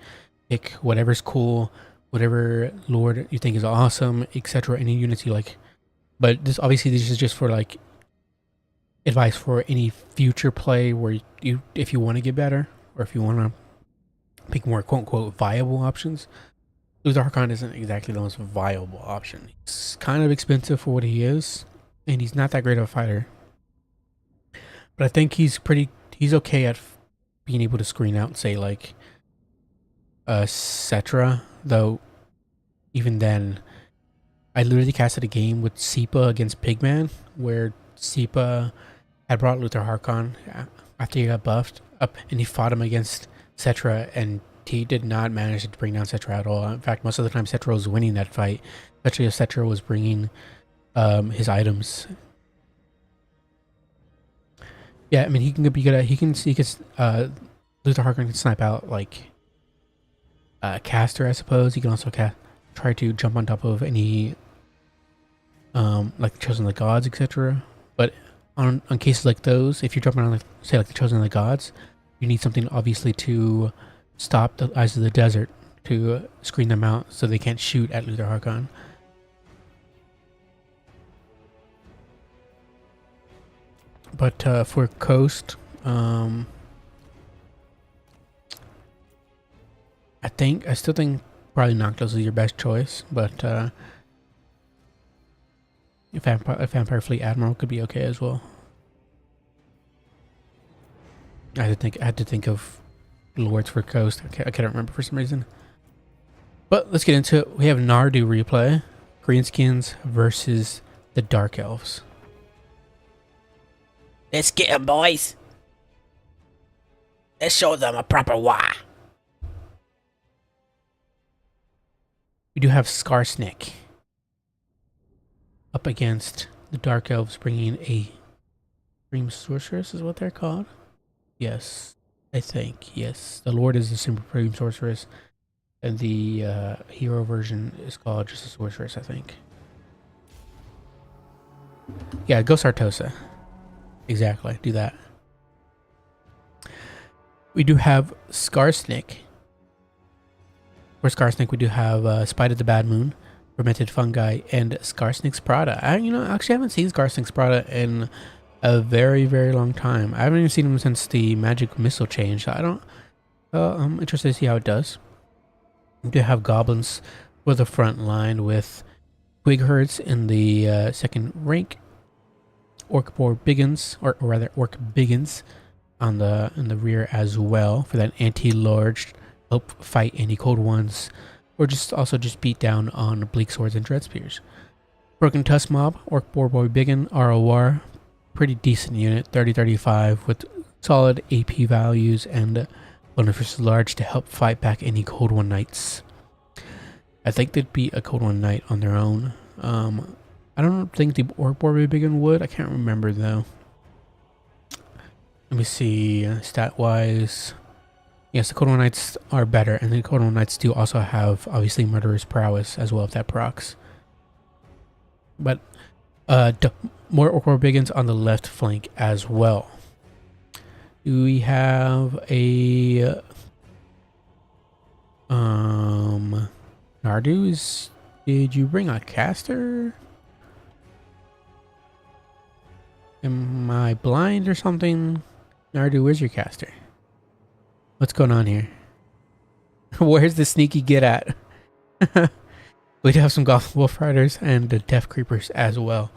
pick whatever's cool, whatever lord you think is awesome, etc. Any units you like. But this is just for like advice for any future play where if you want to get better or if you want to pick more quote unquote viable options. Luther Harkon isn't exactly the most viable option. He's kind of expensive for what he is, and he's not that great of a fighter. But I think he's okay at being able to screen out, say, like, Cetra, though even then, I literally casted a game with Sepa against Pigman, where Sepa had brought Luther Harkon after he got buffed up, and he fought him against Cetra, and he did not manage to bring down Cetra at all. In fact, most of the time Cetra was winning that fight, especially if Cetra was bringing his items. Yeah, I mean, he can be good at, Luther Harkon can snipe out, like, caster, I suppose. He can also try to jump on top of any, like, the Chosen of the Gods, etc. But on cases like those, if you're jumping on, like, say, like, the Chosen of the Gods, you need something, obviously, to stop the Eyes of the Desert, to screen them out so they can't shoot at Luther Harkon. But for Coast, I still think probably Noctos is your best choice, but if Vampire Fleet Admiral could be okay as well. I had to think of lords for Coast. I can't remember for some reason. But let's get into it. We have Nardu replay, Greenskins versus the Dark Elves. Let's get them, boys. Let's show them a proper why. We do have Skarsnik up against the Dark Elves, bringing a Supreme Sorceress is what they're called. Yes, I think. Yes, the Lord is the Supreme Sorceress, and the hero version is called just a Sorceress, I think. Yeah, go Sartosa. Exactly, do that. We do have Skarsnik. For Skarsnik, we do have Spite of the Bad Moon, Fermented Fungi, and Skarsnik's Prada. I actually haven't seen Skarsnik's Prada in a very, very long time. I haven't even seen him since the Magic Missile change. I'm interested to see how it does. We do have Goblins for the front line with Twig Herds in the second rank. Orc Biggins, or rather Orc Biggins, in the rear as well for that anti-large, help fight any cold ones, or just beat down on Bleak Swords and Dread Spears. Broken Tusk Mob, Orc Boy Biggin, ROR, pretty decent unit, 30-35 with solid AP values and bonus versus large to help fight back any Cold One Knights. I think they'd be a Cold One Knight on their own. I don't think the Orc Barbarian would. I can't remember though. Let me see, stat-wise. Yes, the Cold One Knights are better, and the Cold One Knights do also have, obviously, Murderer's Prowess as well, if that procs. But, more Orc Barbarians on the left flank as well. We have a... Nardu's... Did you bring a caster? Am I blind or something? Nardu, where's your caster? What's going on here? Where's the sneaky get at? We do have some Goth Wolf Riders and the Death Creepers as well.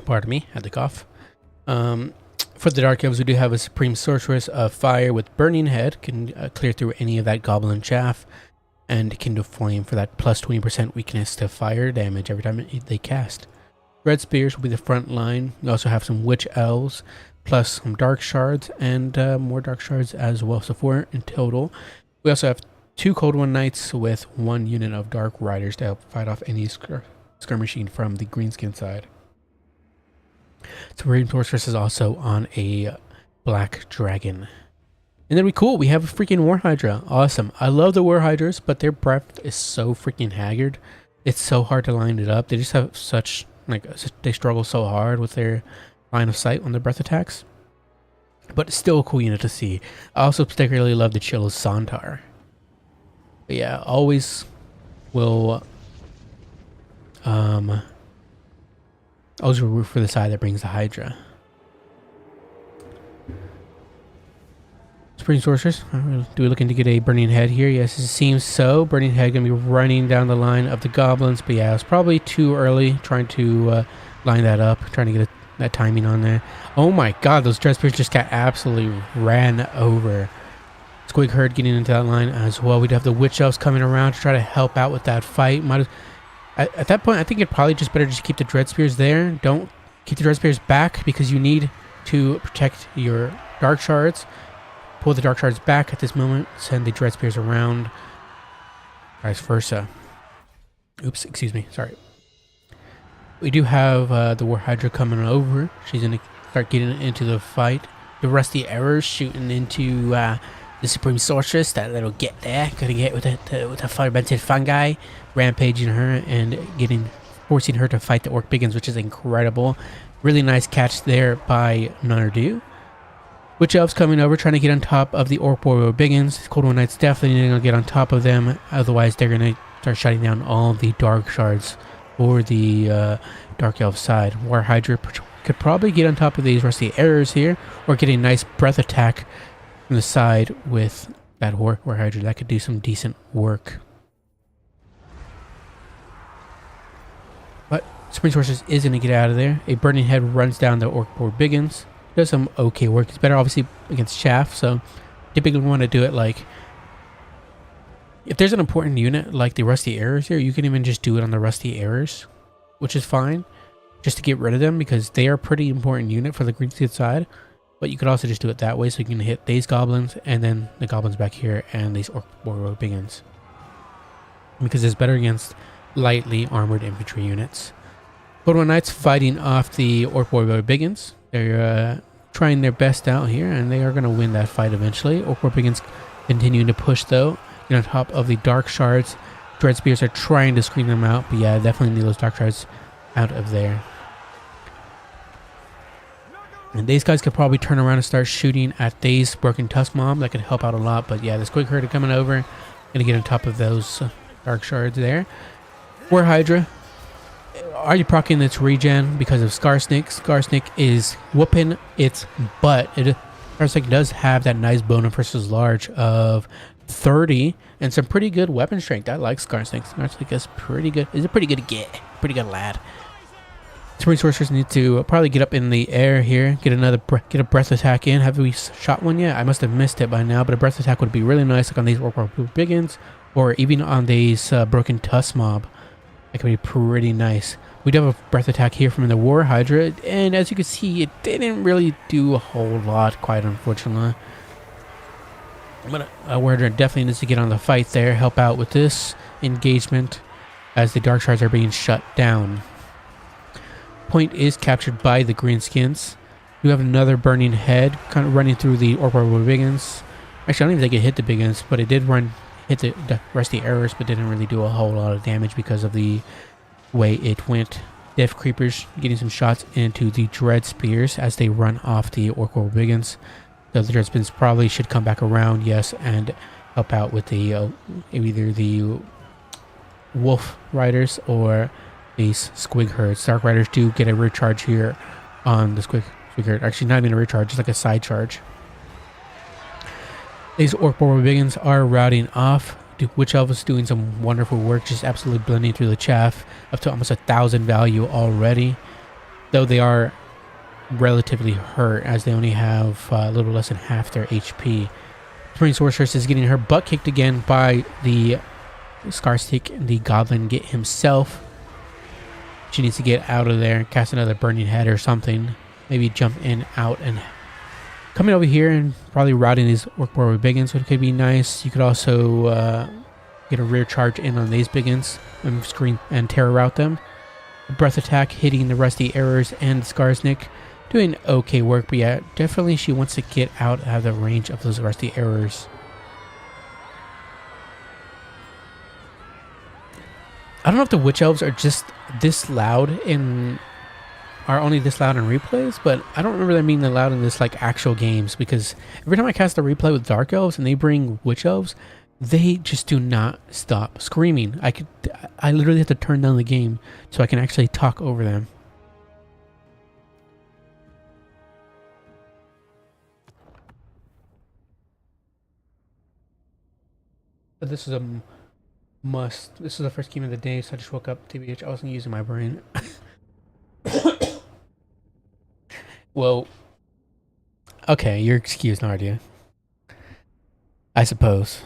Pardon me, had to cough. For the Dark Elves, we do have a Supreme Sorceress of Fire with Burning Head. Can clear through any of that Goblin Chaff. And Kindle Flame for that plus 20% weakness to fire damage every time they cast. Red Spears will be the front line. We also have some Witch Elves, plus some Dark Shards, and more Dark Shards as well. So 4 in total. We also have 2 Cold One Knights with 1 unit of Dark Riders to help fight off any skirmishing from the Greenskin side. Supreme Sorceress is also on a Black Dragon. And then we have a freaking War Hydra. Awesome. I love the War Hydras, but their breath is so freaking haggard. It's so hard to line it up. They just have such, they struggle so hard with their line of sight on their breath attacks. But it's still a cool unit to see. I also particularly love the Chill of Sontar. But yeah, always will always root for the side that brings the Hydra. Supreme Sorceress, do we looking to get a Burning Head here? Yes, it seems so. Burning Head going to be running down the line of the Goblins, but yeah, it's probably too early trying to line that up, trying to get that timing on there. Oh my god, those Dread Spears just got absolutely ran over. Squig Herd getting into that line as well. We'd have the Witch Elves coming around to try to help out with that fight. At that point, I think it'd probably just better just keep the Dread Spears there. Don't keep the Dread Spears back because you need to protect your Dark Shards. Pull the Dark Shards back at this moment. Send the Dread Spears around. Vice versa. Oops, excuse me. Sorry. We do have the War Hydra coming over. She's going to start getting into the fight. The Rusty Arrows shooting into the Supreme Sorceress. That little get there. Gonna get with the Fermented Fungi. Rampaging her and forcing her to fight the Orc Biggins, which is incredible. Really nice catch there by Nardu. Witch Elves coming over, trying to get on top of the Orc Warrior Biggins. Cold One Knights definitely going to get on top of them. Otherwise, they're going to start shutting down all the Dark Shards for the Dark Elf side. War Hydra could probably get on top of these Rusty Arrows here, or get a nice breath attack from the side with that War Hydra. That could do some decent work. But Supreme Sorceress is going to get out of there. A Burning Head runs down the Orc Warrior Biggins. Does some okay work. It's better obviously against Chaff, so typically want to do it like if there's an important unit like the Rusty Arrows here, you can even just do it on the Rusty Arrows, which is fine, just to get rid of them because they are a pretty important unit for the Greenskin side. But you could also just do it that way so you can hit these Goblins and then the Goblins back here and these Orc Warrior Biggins, because it's better against lightly armored infantry units. Cold One Knights fighting off the Orc Warrior Biggins. They're trying their best out here, and they are going to win that fight eventually. Orc Warrior Biggins continuing to push, though. Get on top of the Dark Shards. Dread Spears are trying to screen them out, but yeah, definitely need those Dark Shards out of there. And these guys could probably turn around and start shooting at these Broken Tusk Mob. That could help out a lot, but yeah, this Quick Herd coming over. Going to get on top of those Dark Shards there. War Hydra. Are you proccing its regen because of Scarsnake? Scarsnake is whooping its butt. Scarsnake does have that nice bonus versus large of 30 and some pretty good weapon strength. I like Scarsnake. Scarsnake is pretty good. Is a pretty good get. Pretty good lad. Supreme Sorceress need to probably get up in the air here, get get a breath attack in. Have we shot one yet? I must have missed it by now, but a breath attack would be really nice, like on these Biggins, or even on these Broken Tusk mob. That could be pretty nice. We do have a breath attack here from the War Hydra, and as you can see, it didn't really do a whole lot, quite unfortunately. But War Hydra definitely needs to get on the fight there, help out with this engagement as the Dark Shards are being shut down. Point is captured by the Greenskins. You have another Burning Head kind of running through the Orbital Biggins. Actually, I don't even think it hit the Biggins, but it did hit the Rusty Arrows, but didn't really do a whole lot of damage because of the way it went. Death Creepers getting some shots into the Dread Spears as they run off the Orbital Biggins. The Dread Spears probably should come back around, yes, and help out with the either the Wolf Riders or these Squig Herds. Dark Riders do get a recharge here on the Squig Herd. Actually, not even a recharge, just like a side charge. These Orbital Biggins are routing off. Witch Elf is doing some wonderful work, just absolutely blending through the chaff, up to almost 1,000 value already. Though they are relatively hurt, as they only have a little less than half their HP. Supreme Sorceress is getting her butt kicked again by the Scarstick, the Goblin Git himself. She needs to get out of there, cast another Burning Head or something. Maybe jump in, out, and coming over here and probably routing these Orbital Biggins, which could be nice. You could also get a rear charge in on these Biggins and screen and terror route them. A breath attack hitting the Rusty Arrows and Skarsnik. Doing okay work, but yeah, definitely she wants to get out of the range of those Rusty Arrows. I don't know if the Witch Elves are just this loud are only this loud in replays, but I don't remember them being loud in this like actual games, because every time I cast a replay with Dark Elves and they bring Witch Elves, they just do not stop screaming. I literally have to turn down the game so I can actually talk over them. But this is a must. This is the first game of the day, so I just woke up, TBH. I wasn't using my brain. Well, okay, you're excused, Nardia. I suppose.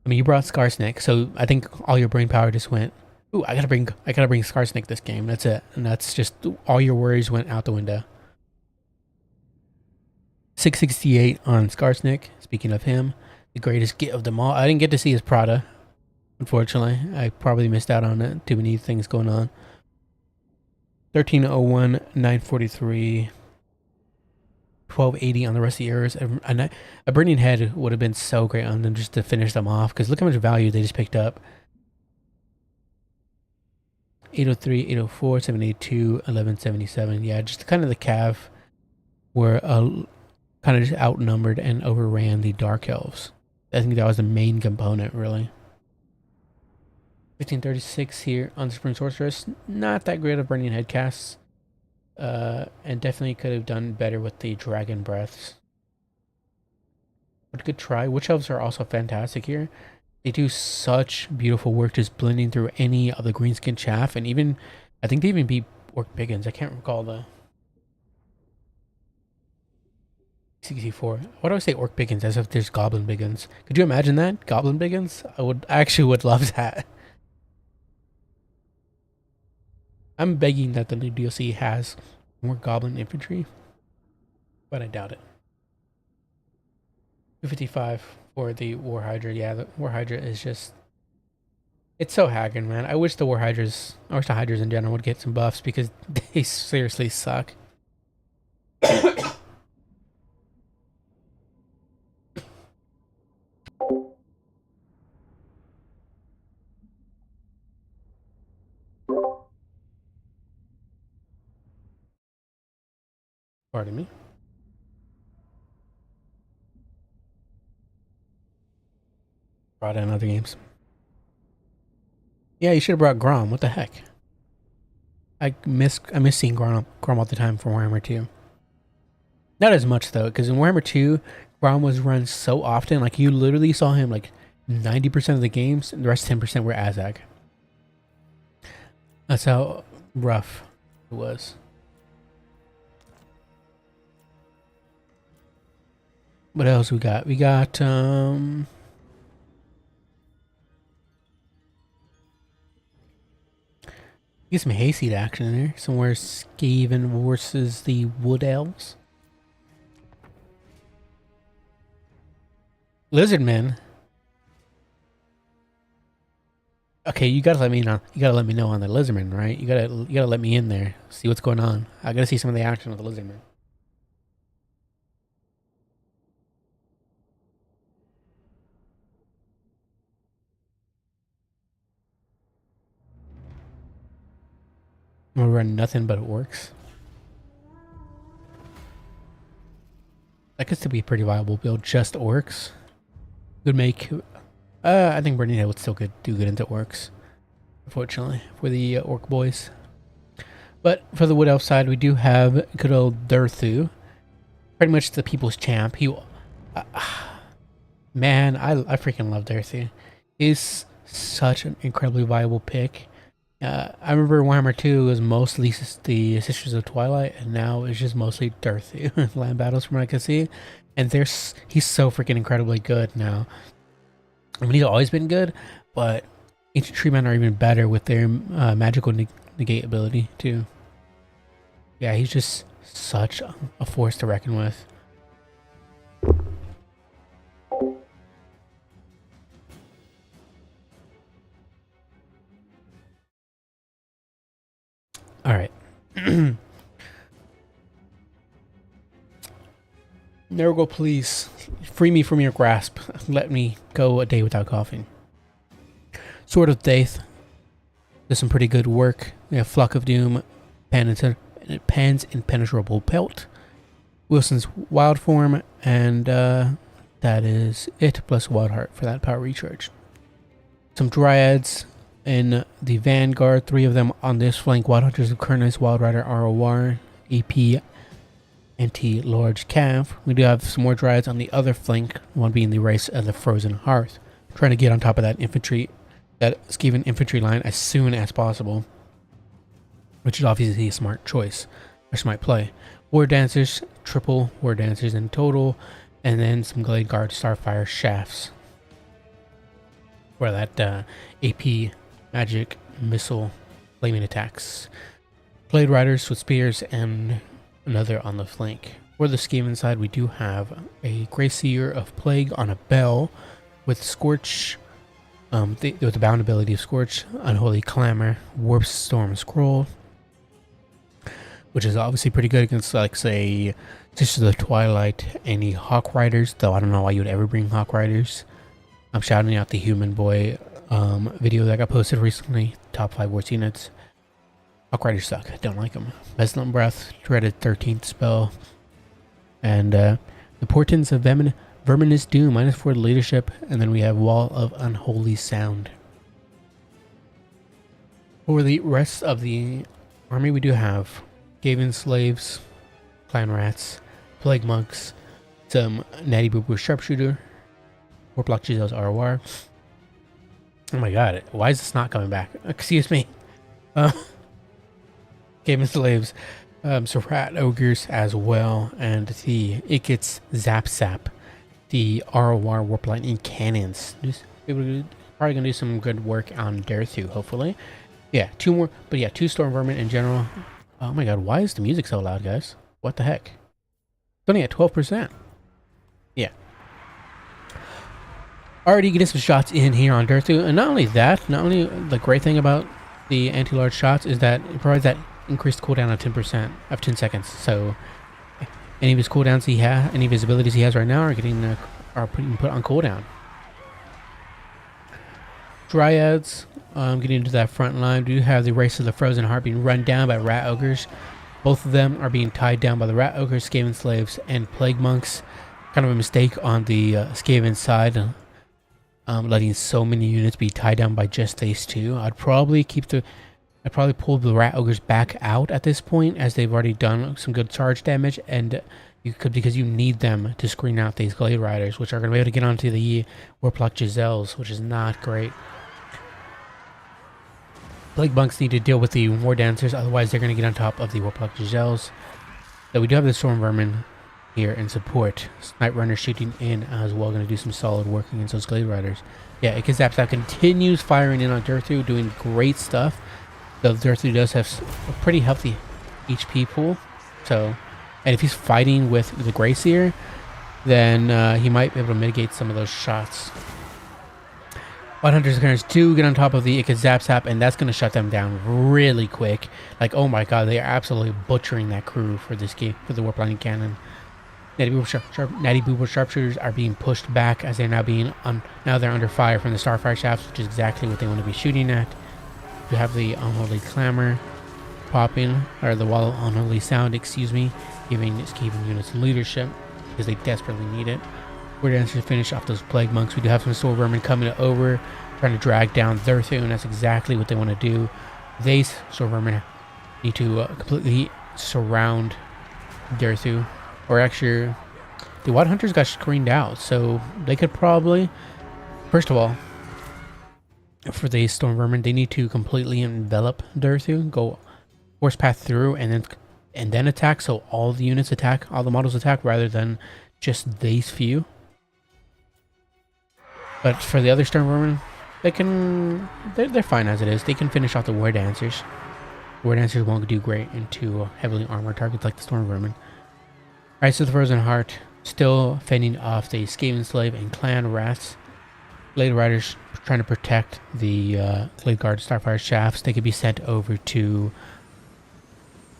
I mean, you brought Skarsnik, so I think all your brain power just went, ooh, I gotta bring Skarsnik this game. That's it. And that's just all your worries went out the window. 668 on Skarsnik. Speaking of him, the greatest Git of them all. I didn't get to see his Prada, unfortunately. I probably missed out on it. Too many things going on. 1301, 943, 1280 on the rest of the Arrows. A Burning Head would have been so great on them just to finish them off, because look how much value they just picked up. 803, 804, 782, 1177. Yeah, just kind of the Cav were kind of just outnumbered and overran the Dark Elves. I think that was the main component, really. 1536 here on the Supreme Sorceress. Not that great of Burning Head casts. And definitely could have done better with the Dragon Breaths. But good try. Witch Elves are also fantastic here. They do such beautiful work just blending through any of the greenskin chaff. And even, I think they even beat Orc Biggins. I can't recall the 64. Why do I say Orc Biggins as if there's Goblin Biggins? Could you imagine that? Goblin Biggins? I actually would love that. I'm begging that the new DLC has more Goblin infantry, but I doubt it. 255 for the War Hydra. Yeah, the War Hydra is just, it's so haggard, man. I wish the Hydras in general would get some buffs, because they seriously suck. Pardon me. Brought in other games. Yeah, you should have brought Grom. What the heck? I miss seeing Grom all the time from Warhammer 2. Not as much though, because in Warhammer 2, Grom was run so often. Like you literally saw him like 90% of the games, and the rest 10% were Azag. That's how rough it was. What else we got? We got get some hayseed action in there. Somewhere Skaven versus the Wood Elves. Lizardmen. Okay, you gotta let me know. You gotta let me know on the Lizardmen, right? You gotta let me in there. See what's going on. I gotta see some of the action of the Lizardmen. I'm gonna run nothing but orcs. That could still be a pretty viable build. Just orcs could make. I think Burning Head would still do good into orcs. Unfortunately, for the orc boys. But for the Wood Elf side, we do have good old Durthu. Pretty much the people's champ. Man, I freaking love Durthu. He's such an incredibly viable pick. I remember Warhammer 2 was mostly the Sisters of Twilight, and now it's just mostly Durthu land battles from what I can see. And he's so freaking incredibly good now. I mean, he's always been good, but ancient tree men are even better with their magical negate ability too. Yeah, he's just such a force to reckon with. All right. Nurgle, please free me from your grasp. Let me go a day without coughing. Sword of Death does some pretty good work. We have Flock of Doom, Pan's Impenetrable Pelt, Wilson's Wild Form, and that is it, plus Wild Heart for that power recharge. Some Dryads in the Vanguard, 3 of them on this flank. Wild Hunters of Kurnus, Wild Rider, ROR, AP, Anti-Large Cav. We do have some more Dryads on the other flank, one being the Race of the Frozen Hearth. Trying to get on top of that infantry, that Skaven infantry line as soon as possible, which is obviously a smart choice, or smart play. War Dancers, triple War Dancers in total, and then some Glade Guard Starfire Shafts for that AP magic missile flaming attacks. Blade Riders with spears and another on the flank. For the Skaven side, we do have a Grey Seer of Plague on a bell with Scorch, with the bound ability of Scorch, Unholy Clamor, Warp Storm Scroll, which is obviously pretty good against, like, say, Sisters of the Twilight, any Hawk Riders, though I don't know why you would ever bring Hawk Riders. I'm shouting out the Human Boy video that got posted recently, top 5 worst units. Hawk Riders suck, don't like them. Pestilent Breath, dreaded 13th spell, and the Portents of Verminous Doom, -4 to leadership, and then we have Wall of Unholy Sound. For the rest of the army, we do have Skaven Slaves, Clan Rats, Plague Monks, some Natty Boo Boo Sharpshooter, Warplock Gisels ROR. Oh my god, why is this not coming back? Excuse me. Skaven Slaves, some Rat Ogres as well, and the Ikits Zap Sap, the ROR Warp Lightning Cannons. Probably gonna do some good work on Durthu, hopefully. Yeah, 2 more, but yeah, 2 Storm Vermin in general. Oh my god, why is the music so loud, guys? What the heck? It's only at 12%. Yeah. Already getting some shots in here on Durthu, and not only that, not only the great thing about the anti-large shots is that it provides that increased cooldown of 10% of 10 seconds. So any of his cooldowns he has, any of his abilities he has right now are getting put on cooldown. Dryads, getting into that front line, we do have the Race of the Frozen Heart being run down by Rat Ogres. Both of them are being tied down by the Rat Ogres, Skaven Slaves, and Plague Monks. Kind of a mistake on the Skaven side, letting so many units be tied down by just these 2. I'd probably pull the Rat Ogres back out at this point, as they've already done some good charge damage, and because you need them to screen out these Glade Riders, which are going to be able to get onto the Warplock Gisels, which is not great. Plague Monks need to deal with the War Dancers, otherwise they're going to get on top of the Warlock Giselles. So we do have the Storm Vermin here in support. Night Runner shooting in as well, going to do some solid work against those Glade Riders. Yeah, Ikazapsap continues firing in on Durthu, doing great stuff. Though Durthu does have a pretty healthy HP pool. So, and if he's fighting with the Greyseer, then he might be able to mitigate some of those shots. Hunters Currents do get on top of the Ikazapsap, and that's going to shut them down really quick. Like, oh my god, they are absolutely butchering that crew for this game, for the Warp Lightning Cannon. Natty Boober Sharpshooters are being pushed back as they're now now they're under fire from the Starfire Shafts, which is exactly what they want to be shooting at. You have the Unholy Clamor popping, or the Wall of Unholy Sound, excuse me, giving escaping units leadership because they desperately need it. We're going to finish off those Plague Monks. We do have some Sword Vermin coming over, trying to drag down Durthu, and that's exactly what they want to do. They, Sword Vermin, need to completely surround Durthu. Or actually, the Wild Hunters got screened out, so they could probably, first of all, for the Storm Vermin, they need to completely envelop Durthu, go force path through, and then attack. So all the units attack, all the models attack, rather than just these few. But for the other Storm Vermin, they're fine as it is. They can finish off the War Dancers. War Dancers won't do great into heavily armored targets like the Storm Vermin. Alright, so the Frozen Heart still fending off the Skaven Slave and Clan Rats. Glade Riders trying to protect the Glade Guard Starfire Shafts. They could be sent over to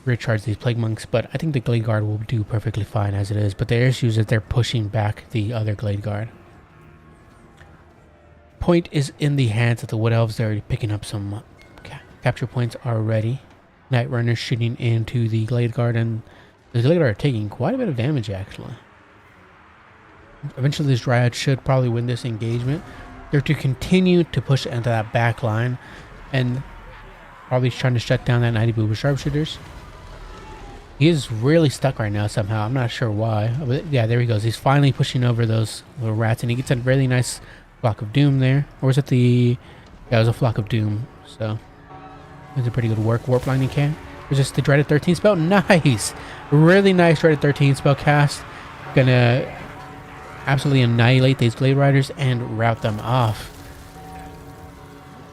recharge these Plague Monks, but I think the Glade Guard will do perfectly fine as it is. But their issue is that they're pushing back the other Glade Guard. Point is in the hands of the Wood Elves. They're already picking up some capture points already. Night Runners shooting into the Glade Guard, and the Glade Guard are taking quite a bit of damage actually. Eventually this Dryad should probably win this engagement. They're to continue to push into that back line, and probably trying to shut down that 90 Booba Sharpshooters. He is really stuck right now somehow. I'm not sure why. But yeah, there he goes. He's finally pushing over those little rats, and he gets a really nice Flock of Doom there. Or was it the... Yeah, it was a Flock of Doom. So, it was a pretty good work. Warp Lightning Can. There's just the Dreaded 13 spell. Nice! Really nice Dreaded 13 spell cast. Gonna absolutely annihilate these Glade Riders and rout them off.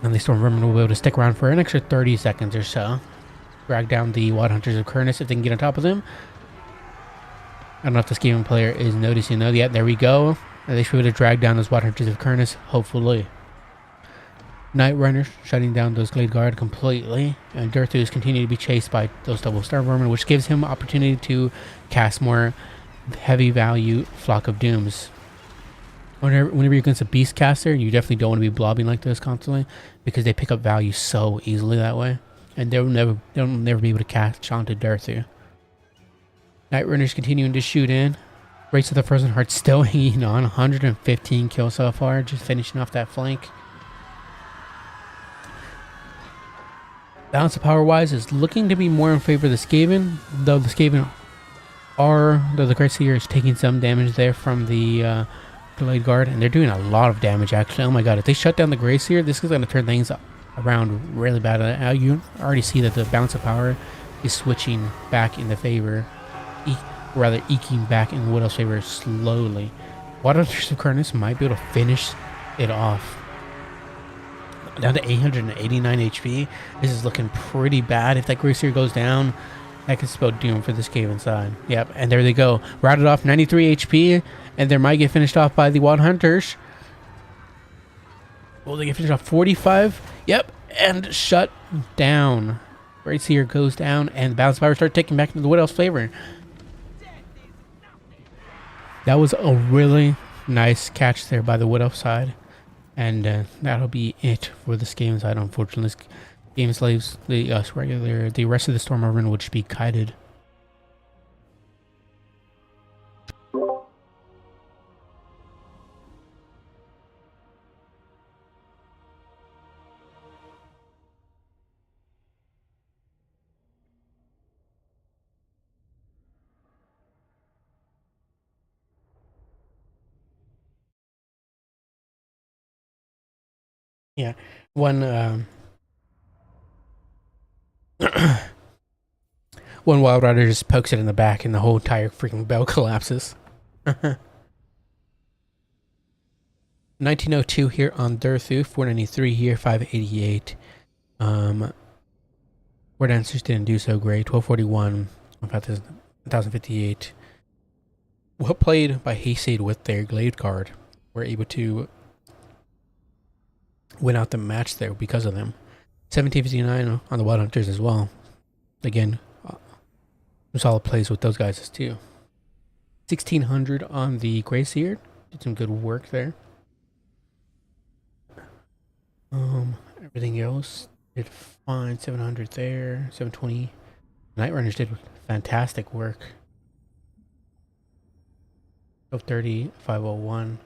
And the Storm Vermin will be able to stick around for an extra 30 seconds or so. Drag down the Wild Hunters of Kurnus if they can get on top of them. I don't know if this gaming player is noticing though. Yeah, there we go. They should be able to drag down those Wild Hunters of Kurnus, hopefully. Night Runners shutting down those Glade Guard completely. And Durthu is continuing to be chased by those double Star Vermin, which gives him opportunity to cast more heavy value Flock of Dooms. Whenever you're against a Beast Caster, you definitely don't want to be blobbing like this constantly, because they pick up value so easily that way. And they'll never be able to catch onto Durthu. Night Runners continuing to shoot in. Race of the Frozen Heart still hanging on. 115 kills so far, just finishing off that flank. Balance of power wise is looking to be more in favor of the Skaven, though the Greyseer is taking some damage there from the Glade Guard, and they're doing a lot of damage actually. Oh my god, if they shut down the Greyseer, this is going to turn things around really bad. You already see that the balance of power is switching back in the favor, rather eking back in Wood Elf's favor slowly. Water of Kurnus might be able to finish it off. Down to 889 HP. This is looking pretty bad. If that Greyseer goes down, that could spell doom for this cave inside. Yep, and there they go. Routed off 93 HP, and they might get finished off by the Wild Hunters. Will they get finished off 45? Yep, and shut down. Greyseer goes down, and the balance power starts taking back into the Wood Elf's favor. That was a really nice catch there by the Wood Elf side. And that'll be it for this game side. Unfortunately, this game slaves, the rest of the Storm Vermin would just be kited. Yeah, one One Wild Rider just pokes it in the back and the whole entire freaking bell collapses. 1902 here on Durthu, 493 here, 588. Word answers didn't do so great. 1241, 1058. Well played by Hayseed with their Glade card. We're able to win out the match there because of them. 1759 on the Wild Hunters as well. Again, some solid plays with those guys too. 1600 on the Greyseer. Did some good work there. Everything else did fine. 700 there. 720. Night Runners did fantastic work. 1230, 501,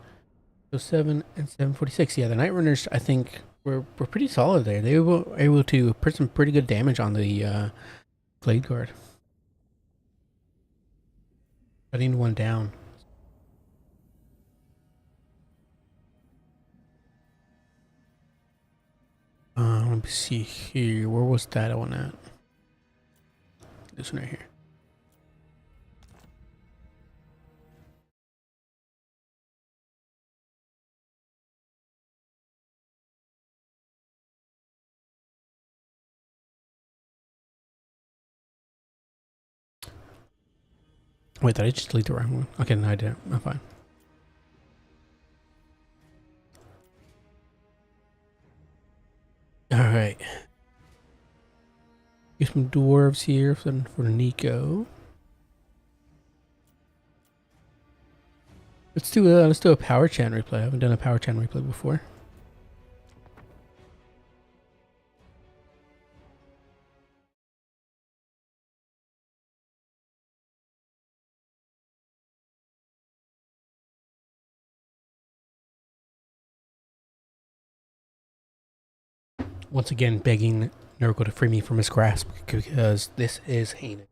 07, and 746. Yeah, the Night Runners, I think, were pretty solid there. They were able to put some pretty good damage on the Glade Guard. Cutting one down. Let me see here. Where was that one at? This one right here. Wait, did I just delete the wrong one? Okay, no, I didn't. I'm fine. Alright. Get some dwarves here for Nico. Let's do a power chan replay. I haven't done a power chan replay before. Once again, begging Nurgle to free me from his grasp because this is heinous.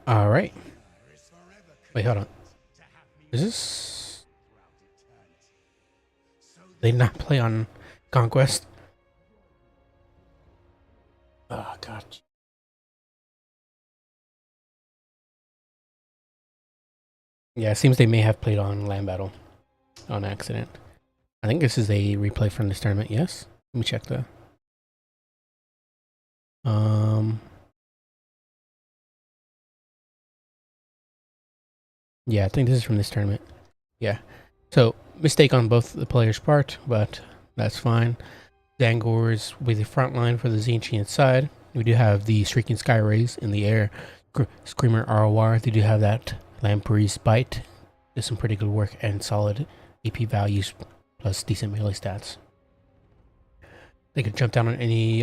All right. Wait, hold on. Is this? They not play on Conquest? Oh god. Yeah, it seems they may have played on Land Battle on accident. I think this is a replay from this tournament. Yes. Let me check the. Yeah, I think this is from this tournament. Yeah. So, mistake on both the players' part, but that's fine. Zangors will be the front line for the Zinchian side. We do have the Shrieking Sky Rays in the air. Screamer ROR. They do have that Lamprey's Bite. Does some pretty good work and solid AP values plus decent melee stats. They can jump down on any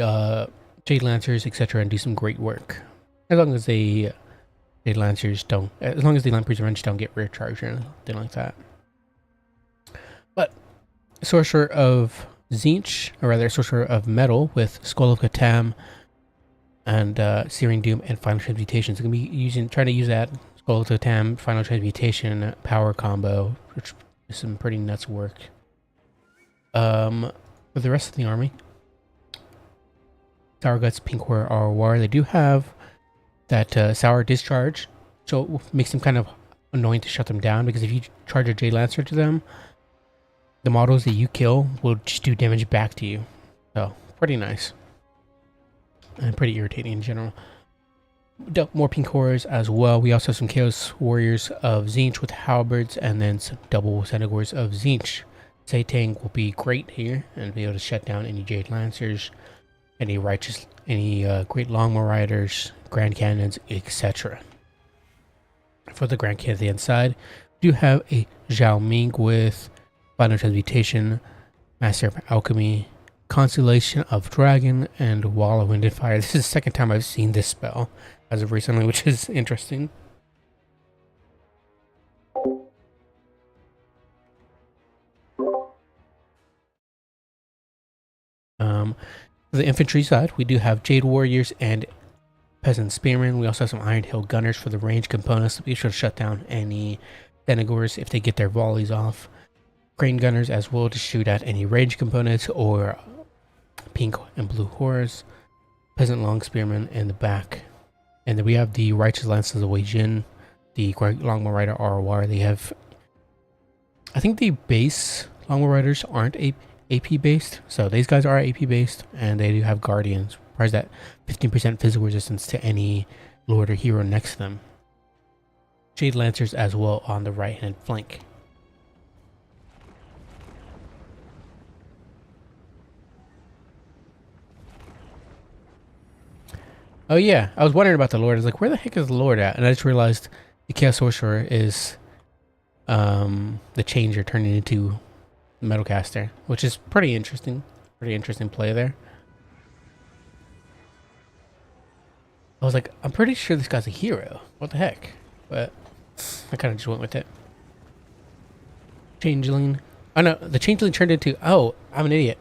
Jade Lancers, etc., and do some great work. As long as they Jade Lancers don't, as long as the Lamprey's Wrench don't get rear charged or anything like that. But Sorcerer of Zinch, or rather Sorcerer of Metal with Skull of Katam and Searing Doom and Final Transmutation. So I'm going to be trying to use that Skull of Katam, Final Transmutation power combo, which is some pretty nuts work. For the rest of the army, Sour Guts, Pink Horror, ROR, they do have that Sour Discharge, so it makes them kind of annoying to shut them down, because if you charge a Jade Lancer to them, the models that you kill will just do damage back to you. So, pretty nice. And pretty irritating in general. More Pink Horrors as well. We also have some Chaos Warriors of Zinch with Halberds, and then some double Centaurs of Zinch. Satang will be great here, and be able to shut down any Jade Lancers, any Great Longbow Riders, Grand Cannons, etc. For the Grand Canyon side, we do have a Zhao Ming with Final Transmutation, Master of Alchemy, Constellation of Dragon, and Wall of Wind and Fire. This is the second time I've seen this spell as of recently, which is interesting. For the infantry side, we do have Jade Warriors and Peasant Spearmen. We also have some Iron Hill Gunners for the range components to be sure to shut down any Denegors if they get their volleys off. Crane Gunners as well to shoot at any range components or pink and blue horrors. Peasant Long Spearmen in the back. And then we have the Righteous Lances of Wei Jin, the Longbow Rider ROR. They have, I think the base Longbow Riders aren't AP based, so these guys are AP based, and they do have Guardians. Requires that 15% physical resistance to any Lord or hero next to them. Jade Lancers as well on the right hand flank. Oh yeah, I was wondering about the Lord. I was like, where the heck is the Lord at? And I just realized the Chaos Sorcerer is the Changer turning into the Metalcaster, which is pretty interesting. Pretty interesting play there. I was like, I'm pretty sure this guy's a hero. What the heck? But I kind of just went with it. Changeling. Oh no, the Changeling turned into... Oh, I'm an idiot.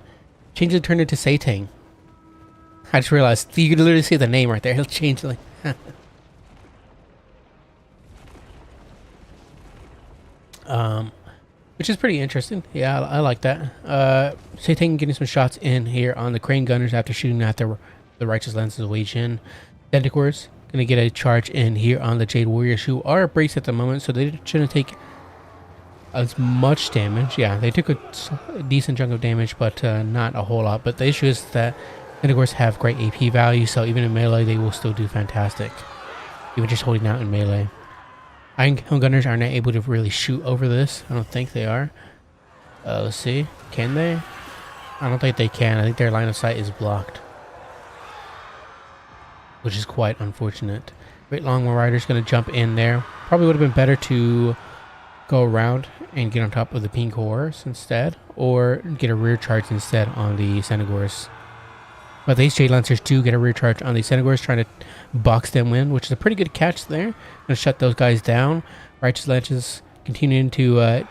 Changeling turned into Satang. I just realized you could literally see the name right there. Changeling. Which is pretty interesting. Yeah, I like that. Satang getting some shots in here on the Crane Gunners after shooting at the Righteous Lances of Wei Jin. Denticores gonna get a charge in here on the Jade Warriors, who are braced at the moment, so they shouldn't take as much damage. Yeah, they took a decent chunk of damage, but not a whole lot. But the issue is that Denticores have great AP value, so even in melee, they will still do fantastic. Even just holding out in melee. Iron Hill Gunners are not able to really shoot over this. I don't think they are. Let's see. Can they? I don't think they can. I think their line of sight is blocked, which is quite unfortunate. Great Longbow Rider's going to jump in there. Probably would have been better to go around and get on top of the pink horrors instead, or get a rear charge instead on the Senegors. But these Jade Lancers do get a rear charge on the Senegors, trying to box them in, which is a pretty good catch there. Gonna shut those guys down. Righteous Lances continuing to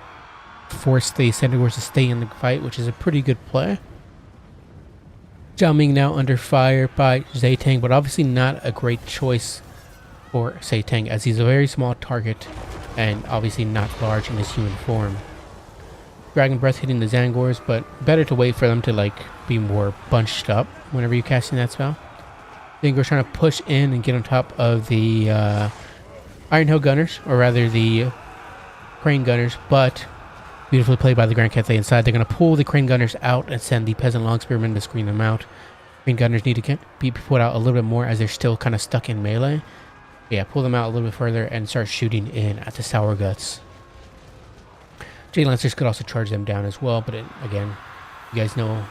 force the Senegors to stay in the fight, which is a pretty good play. Zhao Ming now under fire by Zaytang, but obviously not a great choice for Zaytang, as he's a very small target and obviously not large in his human form. Dragon Breath hitting the Zangors, but better to wait for them to like be more bunched up whenever you're casting that spell. Zangors trying to push in and get on top of the Iron Hill Gunners, or rather the Crane Gunners, but beautifully played by the Grand Cathay inside. They're going to pull the Crane Gunners out and send the Peasant Long Spearmen to screen them out. Crane Gunners need to be put out a little bit more as they're still kind of stuck in melee. But yeah, pull them out a little bit further and start shooting in at the Sour Guts. Jade Lancers could also charge them down as well, but again, you guys know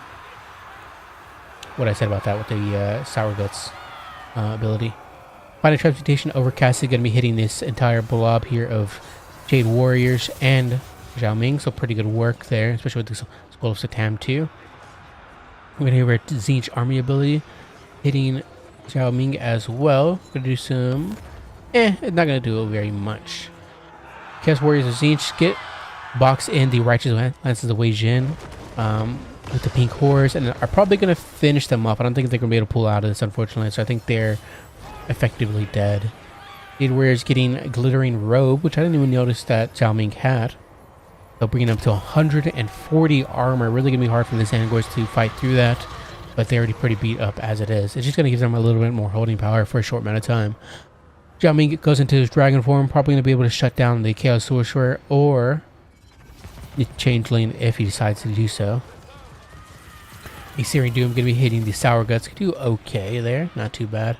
what I said about that with the Sour Guts ability. Final Transmutation Overcast is going to be hitting this entire blob here of Jade Warriors and Zhao Ming, so pretty good work there, especially with the Skull of Satam too. We're going to hear Tzeentch Army ability hitting Zhao Ming as well. Going to do some... it's not going to do very much. Chaos Warriors of Tzeentch get box in the Righteous Lances of Wei Jin with the pink horrors, and are probably going to finish them off. I don't think they're going to be able to pull out of this, unfortunately, so I think they're effectively dead. Jade Warriors getting a Glittering Robe, which I didn't even notice that Zhao Ming had. They'll bring them to 140 armor. Really going to be hard for the Zangors to fight through that, but they're already pretty beat up as it is. It's just going to give them a little bit more holding power for a short amount of time. Zhao Ming goes into his dragon form, probably going to be able to shut down the Chaos Sorcerer or the Changeling if he decides to do so. A Searing Doom going to be hitting the Sour Guts. Could do okay there, not too bad.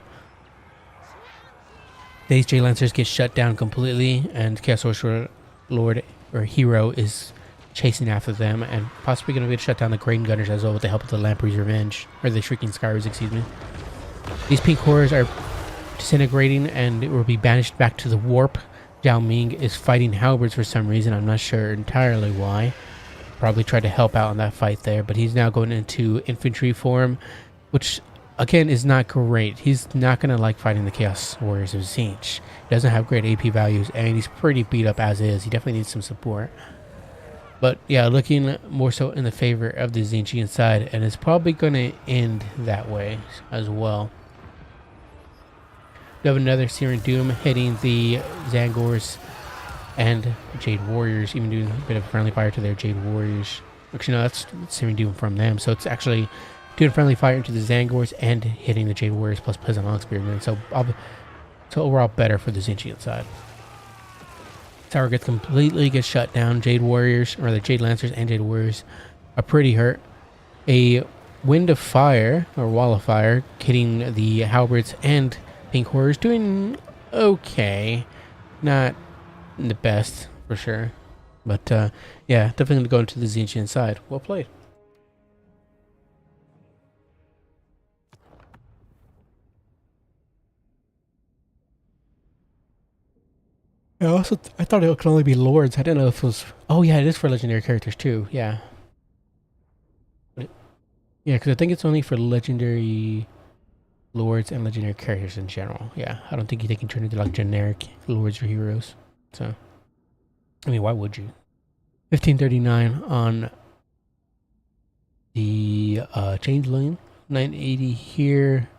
These Jade Lancers get shut down completely, and Chaos Sorcerer Lord or Hero is chasing after them, and possibly going to be able to shut down the Crane Gunners as well with the help of the Lamprey's Revenge, or the Shrieking Skyres, excuse me. These pink horrors are disintegrating and it will be banished back to the warp. Zhao Ming is fighting halberds for some reason. I'm not sure entirely why. Probably tried to help out in that fight there, but he's now going into infantry form, which again is not great. He's not going to like fighting the Chaos Warriors of Tzeentch. He doesn't have great AP values, and he's pretty beat up as is. He definitely needs some support. But yeah, looking more so in the favor of the Tzeentchian side, and it's probably going to end that way as well. We have another Searing Doom hitting the Zangors and Jade Warriors, even doing a bit of friendly fire to their Jade Warriors. Actually, no, that's Searing Doom from them. So it's actually doing friendly fire into the Zangors and hitting the Jade Warriors plus Pleasant Long Spearmen. So overall better for the Zinchian side. Tower completely gets shut down. Jade Warriors, or the Jade Lancers and Jade Warriors are pretty hurt. A Wind of Fire, or Wall of Fire, hitting the Halberds and Pink Horrors, doing okay. Not the best, for sure. But, yeah, definitely going to go into the Zinchian side. Well played. I thought it could only be Lords. I didn't know if it was... Oh, yeah, it is for Legendary characters, too. Yeah. Yeah, because I think it's only for Legendary Lords and Legendary characters in general. Yeah, I don't think they can turn into, like, generic Lords or Heroes. So, I mean, why would you? 1539 on the Changeling. 980 here.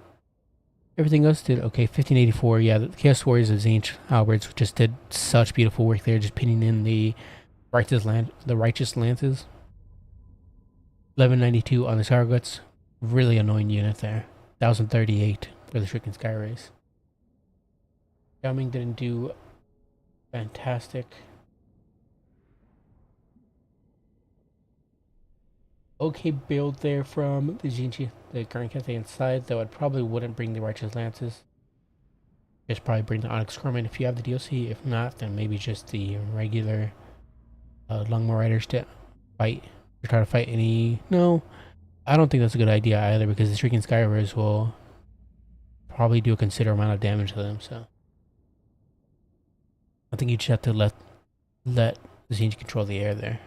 Everything else did okay. 1584, yeah. The Chaos Warriors of Zinch Halberds just did such beautiful work there, just pinning in the righteous lances. 1192 on the Sarguts. Really annoying unit there. 1038 for the Shrieking Sky Race. Yao Ming didn't do fantastic. Okay build there from the Jinchi, the current Cathayan side, though it probably wouldn't bring the Righteous Lances. Just probably bring the Onyx Corpsmen if you have the DLC. If not, then maybe just the regular Longmore Riders to fight, to try to fight any... No, I don't think that's a good idea either, because the Shrieking Skywars will probably do a considerable amount of damage to them, so... I think you just have to let the Zinch control the air there.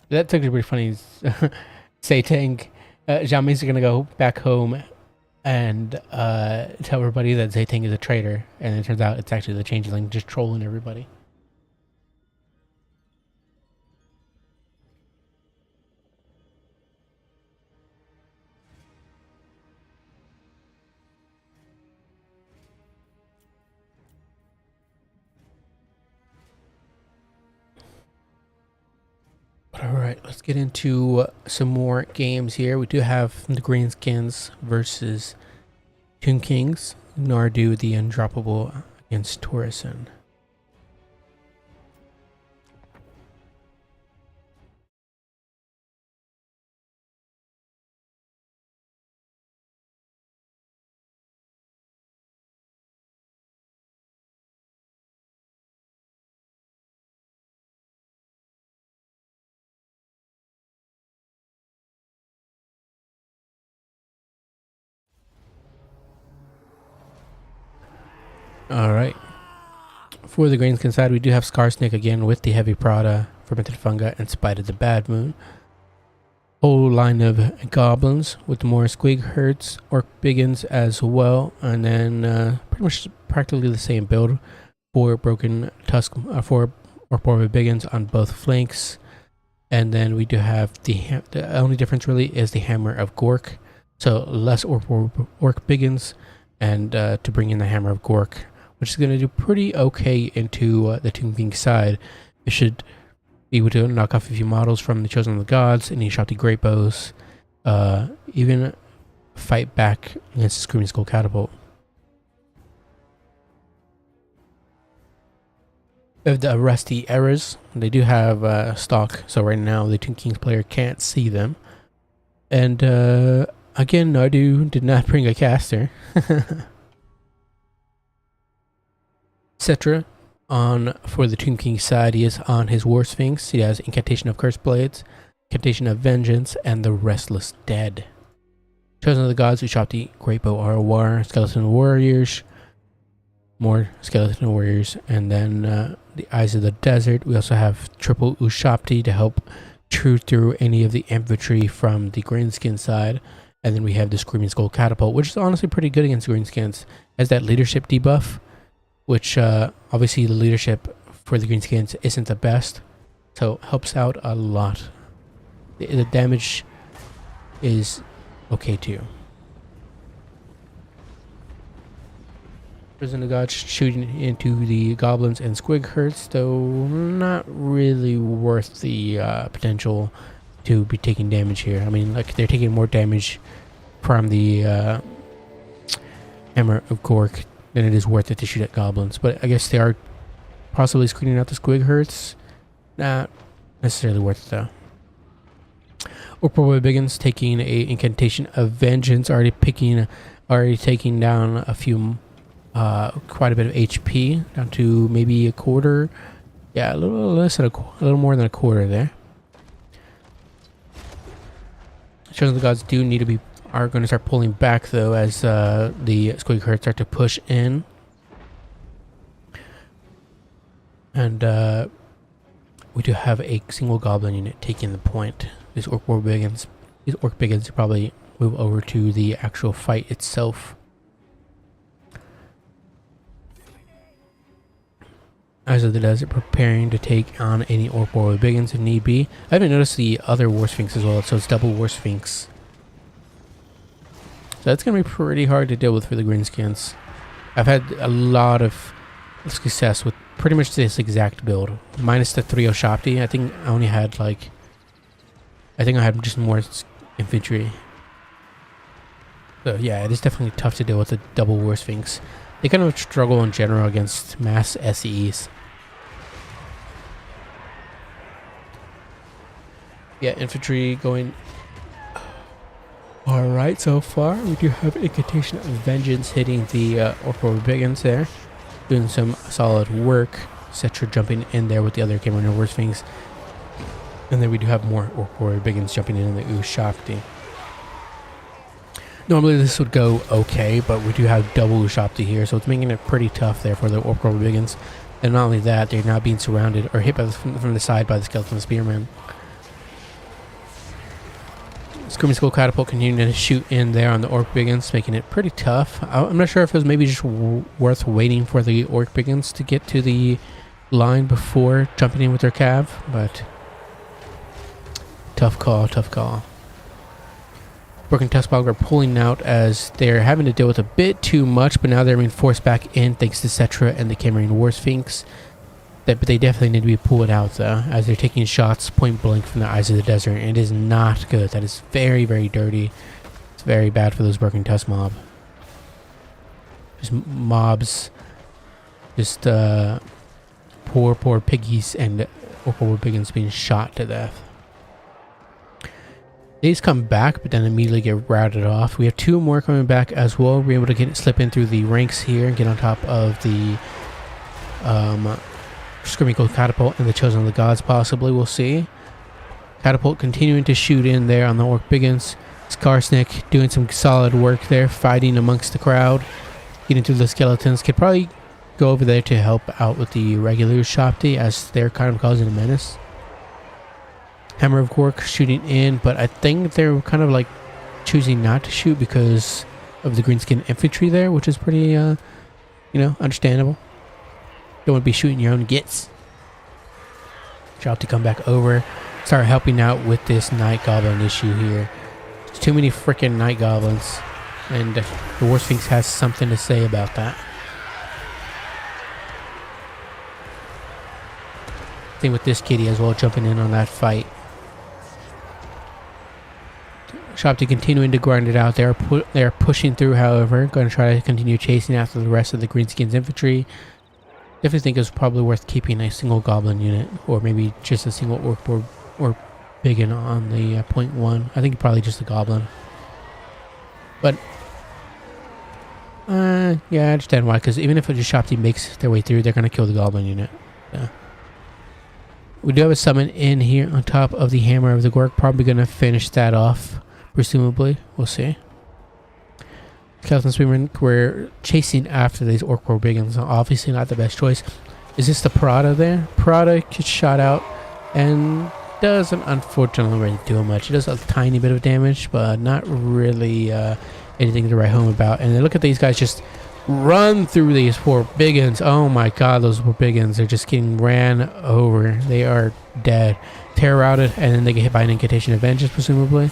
That's actually pretty funny. Zaytang, Zhao Ming's gonna go back home and tell everybody that Zaytang is a traitor, and it turns out it's actually the Changeling just trolling everybody. Alright, let's get into some more games here. We do have the Greenskins versus Tomb Kings. Nardu the Undroppable against Torreson. Alright. For the Greenskin side, we do have Scarsnake again with the Heavy Prada, Fermented Funga, and Spite of the Bad Moon. Whole line of Goblins with more Squig Herds, Orc Biggins as well, and then pretty much practically the same build for Broken Tusk, for Orc Biggins on both flanks. And then we do have the only difference really is the Hammer of Gork, so less Orc Biggins, and to bring in the Hammer of Gork, which is going to do pretty okay into the Tomb King side. It should be able to knock off a few models from the Chosen of the Gods, and he shot the Great Bows, even fight back against the Screaming Skull Catapult. We have the Rusty Errors. They do have stock, so right now the Tomb Kings player can't see them. And again, Nardu did not bring a caster. Cetra on for the Tomb King side, he is on his War Sphinx. He has Incantation of Curse Blades, Incantation of Vengeance, and the Restless Dead. Chosen of the Gods, we shot the Great Bow ROR, Skeleton Warriors, more Skeleton Warriors, and then the Eyes of the Desert. We also have triple Ushapti to help chew through any of the infantry from the Greenskin side. And then we have the Screaming Skull Catapult, which is honestly pretty good against Greenskins, as that leadership debuff, which obviously the leadership for the greenskins isn't the best, so helps out a lot. The damage is okay too. Prison of God shooting into the goblins and squig hurts, though not really worth the potential to be taking damage here. I mean, like, they're taking more damage from the hammer of Gork than it is worth it to shoot at goblins. But I guess they are possibly screening out the squig hurts. Not necessarily worth it though. Orpor Biggins taking a incantation of vengeance, already taking down a few, quite a bit of HP, down to maybe a quarter. Yeah, a little less than a little more than a quarter there. Chosen of the Gods do need to be are going to start pulling back though as the squig hurts start to push in, and we do have a single goblin unit taking the point. These orc biggins probably move over to the actual fight itself. As of the desert, preparing to take on any orc biggins if need be. I haven't noticed the other war sphinx as well, so it's double war sphinx. So that's going to be pretty hard to deal with for the greenskins. I've had a lot of success with pretty much this exact build. Minus the 3-0 Shopti. I think I only had like... I think I had just more infantry. So yeah, it is definitely tough to deal with the double war sphinx. They kind of struggle in general against mass SEs. Yeah, infantry going... Alright, so far we do have Incantation of Vengeance hitting the Orpor Biggins there. Doing some solid work. Cetra jumping in there with the other Cameron War Sphinx. And then we do have more Orpor Biggins jumping in the Ushapti. Normally this would go okay, but we do have double Ushapti here, so it's making it pretty tough there for the Orpor Biggins. And not only that, they're now being surrounded or hit by from the side by the Skeleton Spearman. Screaming Skull Catapult continuing to shoot in there on the Orc Biggins, making it pretty tough. I'm not sure if it was maybe just worth waiting for the Orc Biggins to get to the line before jumping in with their cav, but tough call, tough call. Broken Tuskbog are pulling out as they're having to deal with a bit too much, but now they're being forced back in thanks to Cetra and the Camarine War Sphinx. But they definitely need to be pulled out though, as they're taking shots point blank from the eyes of the desert, and it is not good. That is very, very dirty. It's very bad for those Broken Tusk mob. Just mobs, just poor piggies and Orpor Biggins being shot to death. These come back, but then immediately get routed off. We have two more coming back as well. We're able to slip in through the ranks here and get on top of the Screaming Cold Catapult and the Chosen of the Gods, possibly. We'll see. Catapult continuing to shoot in there on the Orc Biggins. Skarsnik doing some solid work there, fighting amongst the crowd, getting through the skeletons. Could probably go over there to help out with the regular Shopti, as they're kind of causing a menace. Hammer of Gork shooting in, but I think they're kind of like choosing not to shoot because of the greenskin infantry there, which is pretty, you know, understandable. Don't want to be shooting your own gits. Try to come back over, start helping out with this Night Goblin issue here. There's too many freaking Night Goblins, and the War Sphinx has something to say about that. Same with this kitty as well, jumping in on that fight. Shopti continuing to grind it out. They're pushing through, however. Going to try to continue chasing after the rest of the Greenskins infantry. Definitely think it's probably worth keeping a single goblin unit, or maybe just a single orc or biggin on the point one. I think probably just a goblin. But yeah, I understand why. Because even if a Shopti makes their way through, they're going to kill the goblin unit. Yeah. We do have a summon in here on top of the Hammer of the Gork. Probably going to finish that off, presumably. We'll see. Skeleton Spearman, we're chasing after these Orc Biggins. Obviously not the best choice. Is this the Prada there? Prada gets shot out and doesn't unfortunately really do much. It does a tiny bit of damage, but not really anything to write home about. And then look at these guys just Run through these poor biggins. Oh my god, those poor biggins. They're just getting ran over. They are dead. Terror routed, and then they get hit by an incantation of vengeance, presumably.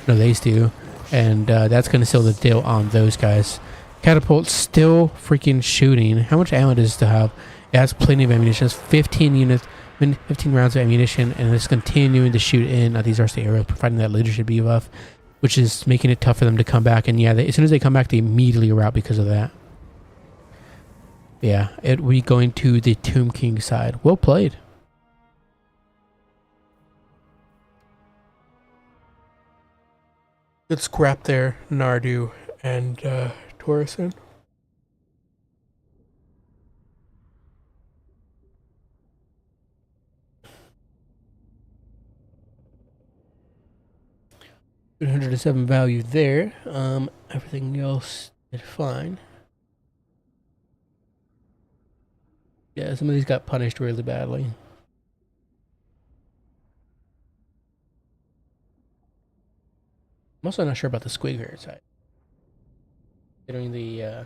No, they do. And that's going to seal the deal on those guys. Catapult still freaking shooting. How much ammo does it still have? It has plenty of ammunition. It's 15 units, 15 rounds of ammunition, and it's continuing to shoot in at these RC arrows, providing that leadership debuff, which is making it tough for them to come back. And yeah, as soon as they come back, they immediately rout because of that. Yeah, we going to the Tomb King side. Well played. Good scrap there, Nardu and Torreson. $107 value there. Everything else did fine. Yeah, some of these got punished really badly. I'm also not sure about the Squigger side. Considering the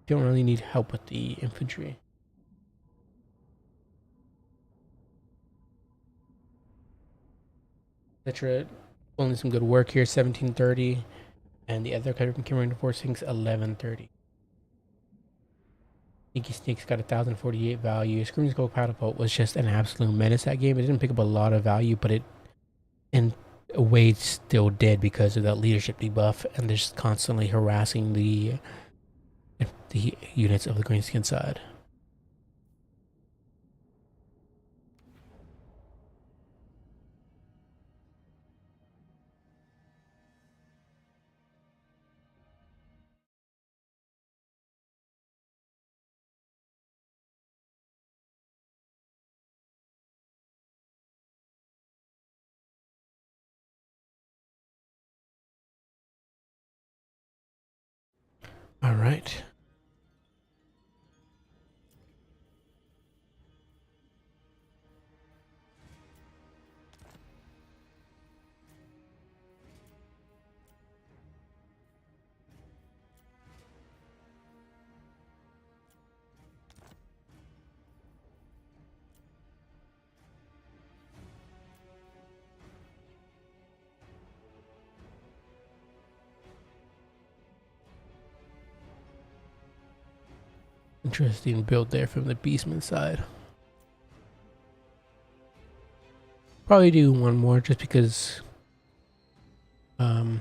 don't really need help with the infantry. Etc. Only some good work here, 1730, and the other Cameron Forcings 1130. Sneaky Sneaks got 1048 value. Screaming Skull Catapult was just an absolute menace that game. It didn't pick up a lot of value, but it in a way still did because of that leadership debuff, and they're just constantly harassing the units of the Greenskin side. All right. Interesting build there from the Beastman side. Probably do one more just because my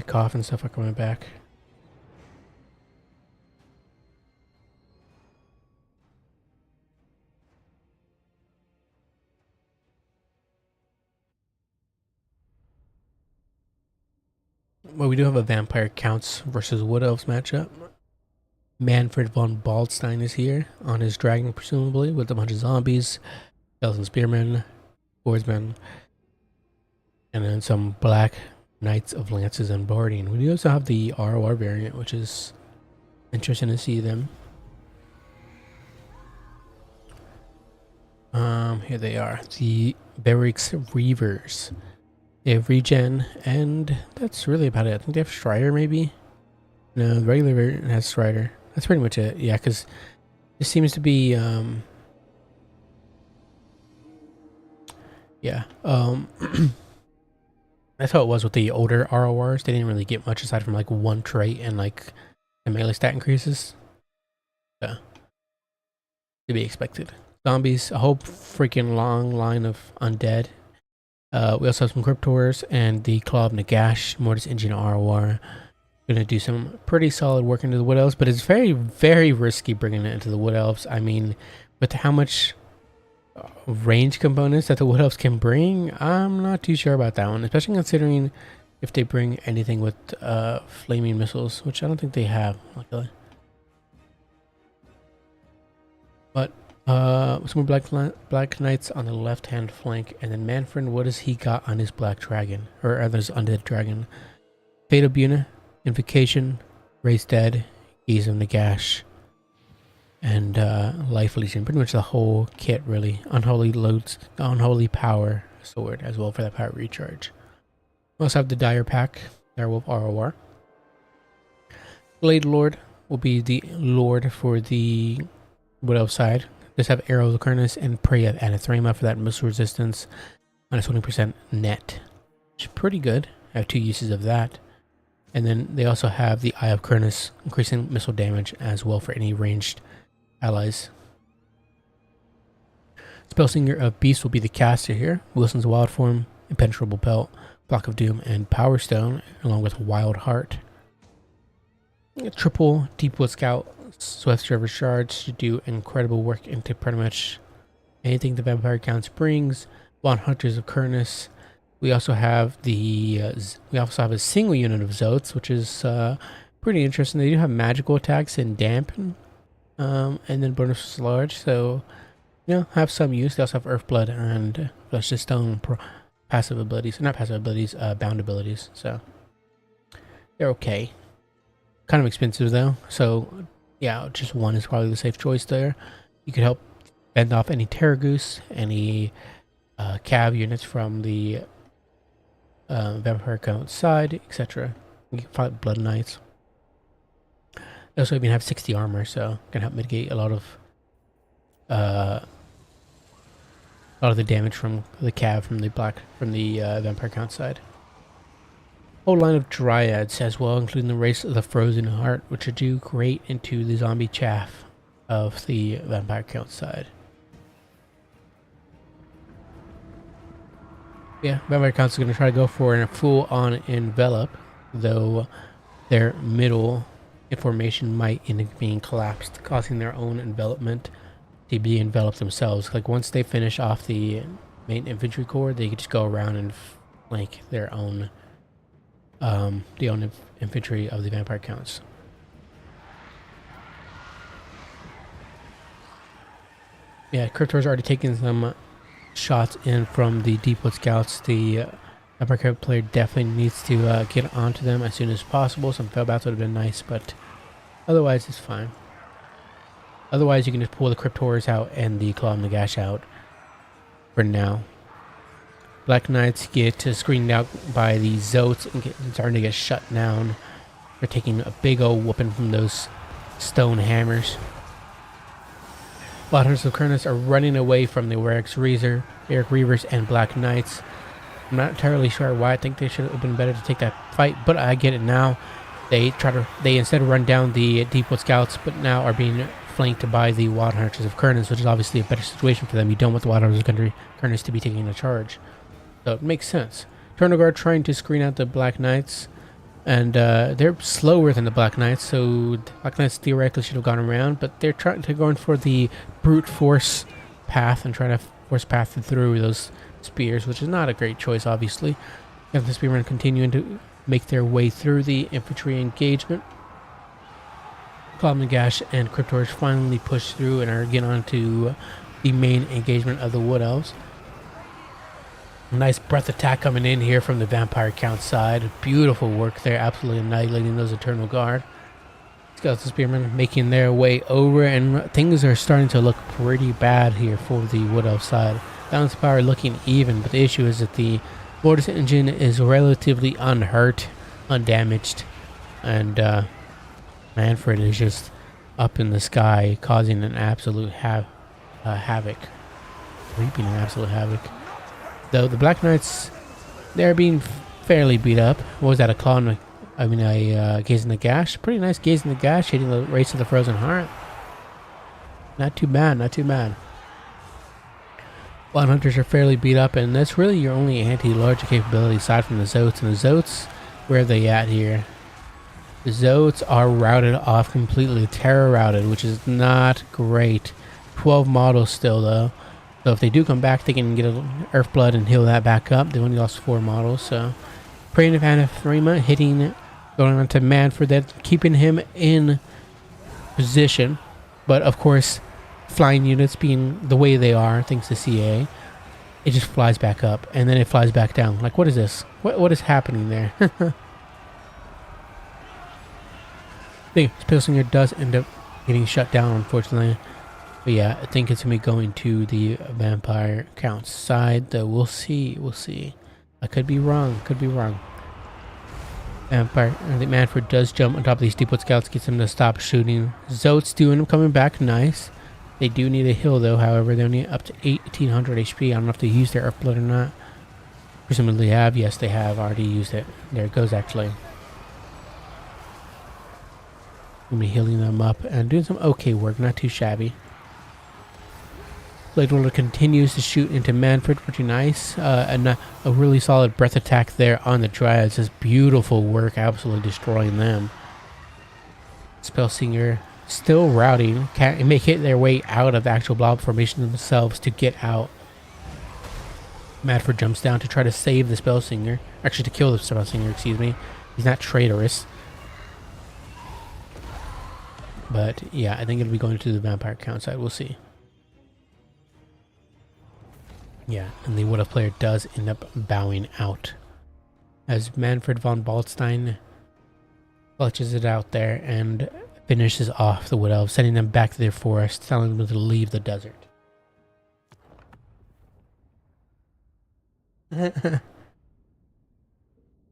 cough and stuff are coming back. Well, we do have a Vampire Counts versus Wood Elves matchup. Manfred von Baldstein is here on his dragon, presumably, with a bunch of zombies, skeleton spearmen, swordsmen, and then some black knights of lances and barding. We do also have the ROR variant, which is interesting to see them. Here they are, the Barracks Reavers. They have regen, and that's really about it. I think they have Strider, maybe? No, the regular variant has Strider. That's pretty much it. Yeah, because this seems to be, yeah. That's how it was with the older RORs. They didn't really get much aside from like one trait and like the melee stat increases. Yeah. To be expected. Zombies, a whole freaking long line of undead. We also have some Cryptors and the Claw of Nagash, Mortis Engine ROR. Gonna do some pretty solid work into the Wood Elves, but it's very, very risky bringing it into the Wood Elves. I mean, with how much range components that the Wood Elves can bring, I'm not too sure about that one, especially considering if they bring anything with flaming missiles, which I don't think they have, luckily. But some more black knights on the left hand flank, and then Manfred, what has he got on his black dragon, or others undead dragon? Fate of Buna, Invocation, Raise Dead, Gaze of Nagash, and Life Legion. Pretty much the whole kit, really. Unholy Loads, the Unholy Power Sword as well for that power recharge. We also have the Dire Pack, Direwolf ROR. Blade Lord will be the Lord for the Wood Elf side. Just have Arrow of Avernus and Prey of Anathema for that missile resistance. Minus 20% net. Which is pretty good. I have 2 uses of that. And then they also have the Eye of Avernus, increasing missile damage as well for any ranged allies. Spellsinger of Beast will be the caster here. Wilson's Wild Form, Impenetrable Belt, Block of Doom, and Power Stone, along with Wild Heart. Triple Deepwood Scout, Swift Service Shards should do incredible work into pretty much anything the Vampire Counts brings. Bond Hunters of Avernus. We also have a single unit of Zotes, which is pretty interesting. They do have magical attacks and dampen, and then bonus large. So have some use. They also have Earthblood and Flesh to Stone passive abilities. Not passive abilities, bound abilities. So they're okay. Kind of expensive though. So yeah, just one is probably the safe choice there. You could help fend off any Terragoose, any Cav units from the Vampire Count side, etc. You can fight Blood Knights. They also even have 60 armor, so can help mitigate a lot of the damage from the Cav from the Vampire Count side. Whole line of Dryads as well, including the Race of the Frozen Heart, which would do great into the zombie chaff of the Vampire Count side. Yeah, Vampire Counts is going to try to go for a full-on envelop, though their middle information might end up being collapsed, causing their own envelopment to be enveloped themselves. Like once they finish off the main infantry corps, they could just go around and flank their own, infantry of the Vampire Counts. Yeah, Cryptor's already taken some shots in from the Deepwood Scouts. The Vampire player definitely needs to get onto them as soon as possible. Some failbacks would have been nice, but otherwise it's fine. Otherwise you can just pull the Cryptors out and the Claw and the Gash out for now. Black Knights get screened out by the Zotes and starting to get shut down. They're taking a big old whooping from those stone hammers. Blood Hunters of Avernus are running away from the Eric Reavers, and Black Knights. I'm not entirely sure why. I think they should have been better to take that fight, but I get it now. They instead run down the Deepwood Scouts, but now are being flanked by the Wild Hunters of Avernus, which is obviously a better situation for them. You don't want the Wild Hunters of Avernus to be taking a charge. So it makes sense. Eternal Guard trying to screen out the Black Knights, and they're slower than the Black Knights, so the Black Knights theoretically should have gone around, but they're going for the brute force path and trying to force path through those spears, which is not a great choice, obviously. You have the spearmen continuing to make their way through the infantry engagement. Claw and Gash and Cryptors finally push through and are getting onto the main engagement of the Wood Elves. Nice breath attack coming in here from the Vampire Count side. Beautiful work there, absolutely annihilating those Eternal Guard. Scouts and Spearmen making their way over, and things are starting to look pretty bad here for the Wood Elf side. Balance power looking even, but the issue is that the Mortis engine is relatively unhurt, undamaged, and Manfred is just up in the sky, causing an absolute havoc. Reaping an absolute havoc. Though the Black Knights, they're being fairly beat up. What was that, a Gaze in the Gash? Pretty nice Gaze in the Gash, hitting the Race of the Frozen Heart. Not too bad, not too bad. Wild Hunters are fairly beat up, and that's really your only anti-large capability aside from the Zotes. And the Zotes, where are they at here? The Zotes are routed off completely, terror routed, which is not great. 12 models still, though. So if they do come back, they can get an Earthblood and heal that back up. They only lost 4 models, so Praying of Anathema hitting, going on to Manfred, that keeping him in position. But of course, flying units being the way they are, thanks to CA, it just flies back up and then it flies back down. Like, what is this? What is happening there? The Pilsinger does end up getting shut down, unfortunately. But yeah, I think it's going to be going to the Vampire Count side, though we'll see. I could be wrong. Vampire, the Manfred does jump on top of these Deepwood Scouts, gets them to stop shooting. Zotes do end up coming back, nice. They do need a heal though, however, they only up to 1800 HP. I don't know if they use their Earthblood or not. Presumably have, yes they have already used it. There it goes actually. I'm gonna be healing them up and doing some okay work, not too shabby. Blade Roller continues to shoot into Manfred, pretty nice. And a really solid breath attack there on the Dryads. Just beautiful work, absolutely destroying them. Spellsinger still routing, can't make it their way out of the actual blob formation themselves to get out. Manfred jumps down to try to save the Spellsinger. Actually, to kill the Spellsinger, excuse me. He's not traitorous. But yeah, I think it'll be going to the Vampire count side. We'll see. Yeah, and the Wood Elf player does end up bowing out. As Manfred von Baldstein clutches it out there and finishes off the Wood Elves, sending them back to their forest, telling them to leave the desert.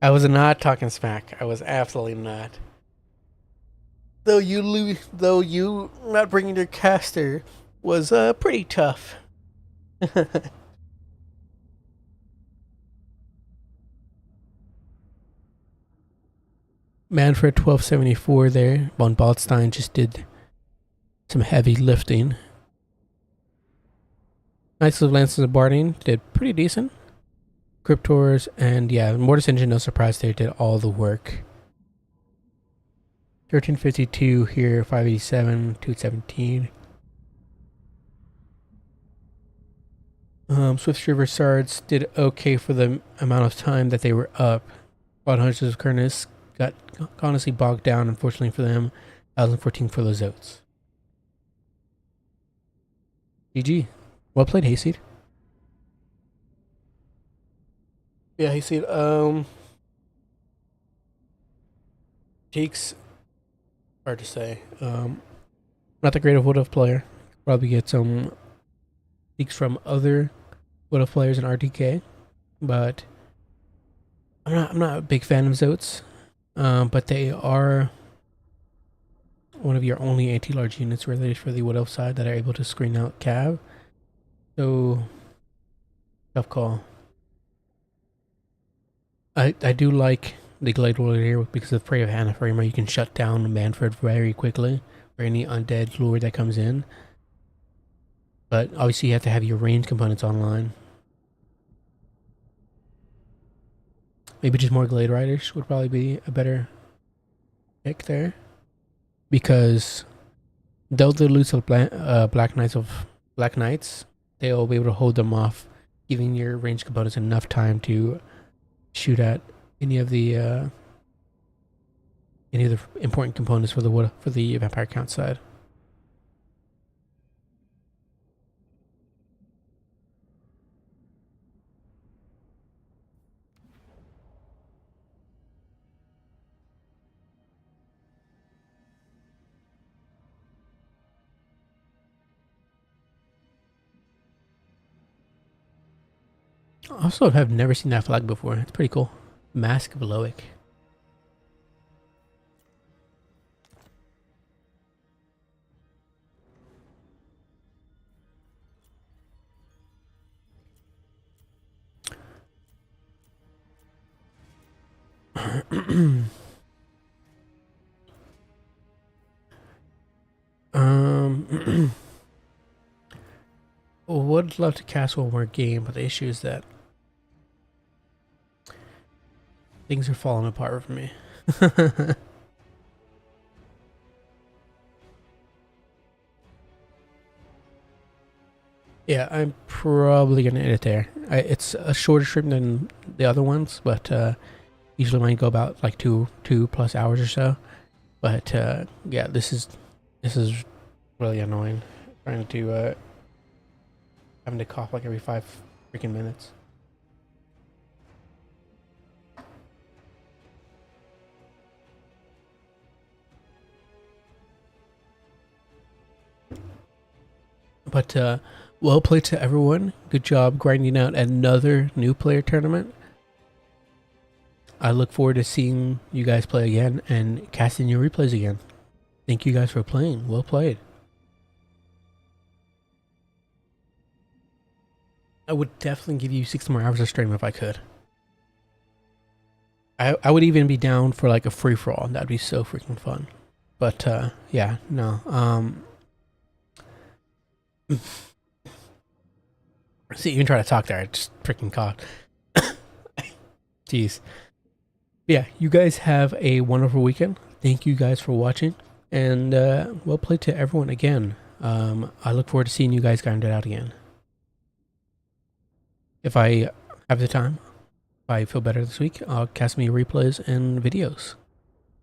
I was not talking smack. I was absolutely not. Though you not bringing your caster was pretty tough. Manfred 1274 there. Von Baldstein just did some heavy lifting. Knights of Lances of Barding did pretty decent. Cryptors and yeah, Mortis Engine, no surprise there, did all the work. 1352 here, 587, 217. Swift River Sards did okay for the amount of time that they were up. Blood Hunters of Kernus got honestly bogged down, unfortunately for them. 1014 for those Oats. GG. Well played, Hayseed. Yeah, Hayseed. Jake's hard to say. Not the great of Wood Elf player. Probably get some leaks from other Wood Elf players in RTK, but I'm not a big fan of Zotes. But they are one of your only anti-large units related for the Wood Elf side that are able to screen out Cav. So, tough call. I do like the Glade Roller here because of Prey of Hannah-Framer. You can shut down Manfred very quickly or any undead lure that comes in. But obviously you have to have your range components online. Maybe just more Glade Riders would probably be a better pick there. Because though they lose Black Knights, they'll be able to hold them off, giving your range components enough time to shoot at any of the important components for the Vampire count side. Also, have never seen that flag before. It's pretty cool. Mask of Loic. Would love to cast one more game, but the issue is that things are falling apart for me. Yeah, I'm probably gonna end it there. It's a shorter stream than the other ones, but usually mine go about like two plus hours or so. But yeah, this is really annoying. Trying to having to cough like every 5 freaking minutes. But well played to everyone. Good job grinding out another new player tournament. I look forward to seeing you guys play again and casting your replays again. Thank you guys for playing. Well played. I would definitely give you 6 more hours of stream if I could. I would even be down for like a free-for-all. That'd be so freaking fun. But yeah, no. See, even try to talk there, I just freaking coughed. Jeez. Yeah, you guys have a wonderful weekend. Thank you guys for watching, and well played to everyone again. I look forward to seeing you guys grind it out again. If I have the time, if I feel better this week, I'll cast me replays and videos.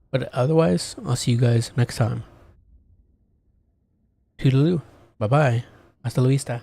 But otherwise, I'll see you guys next time. Toodaloo. Bye-bye. Hasta la vista.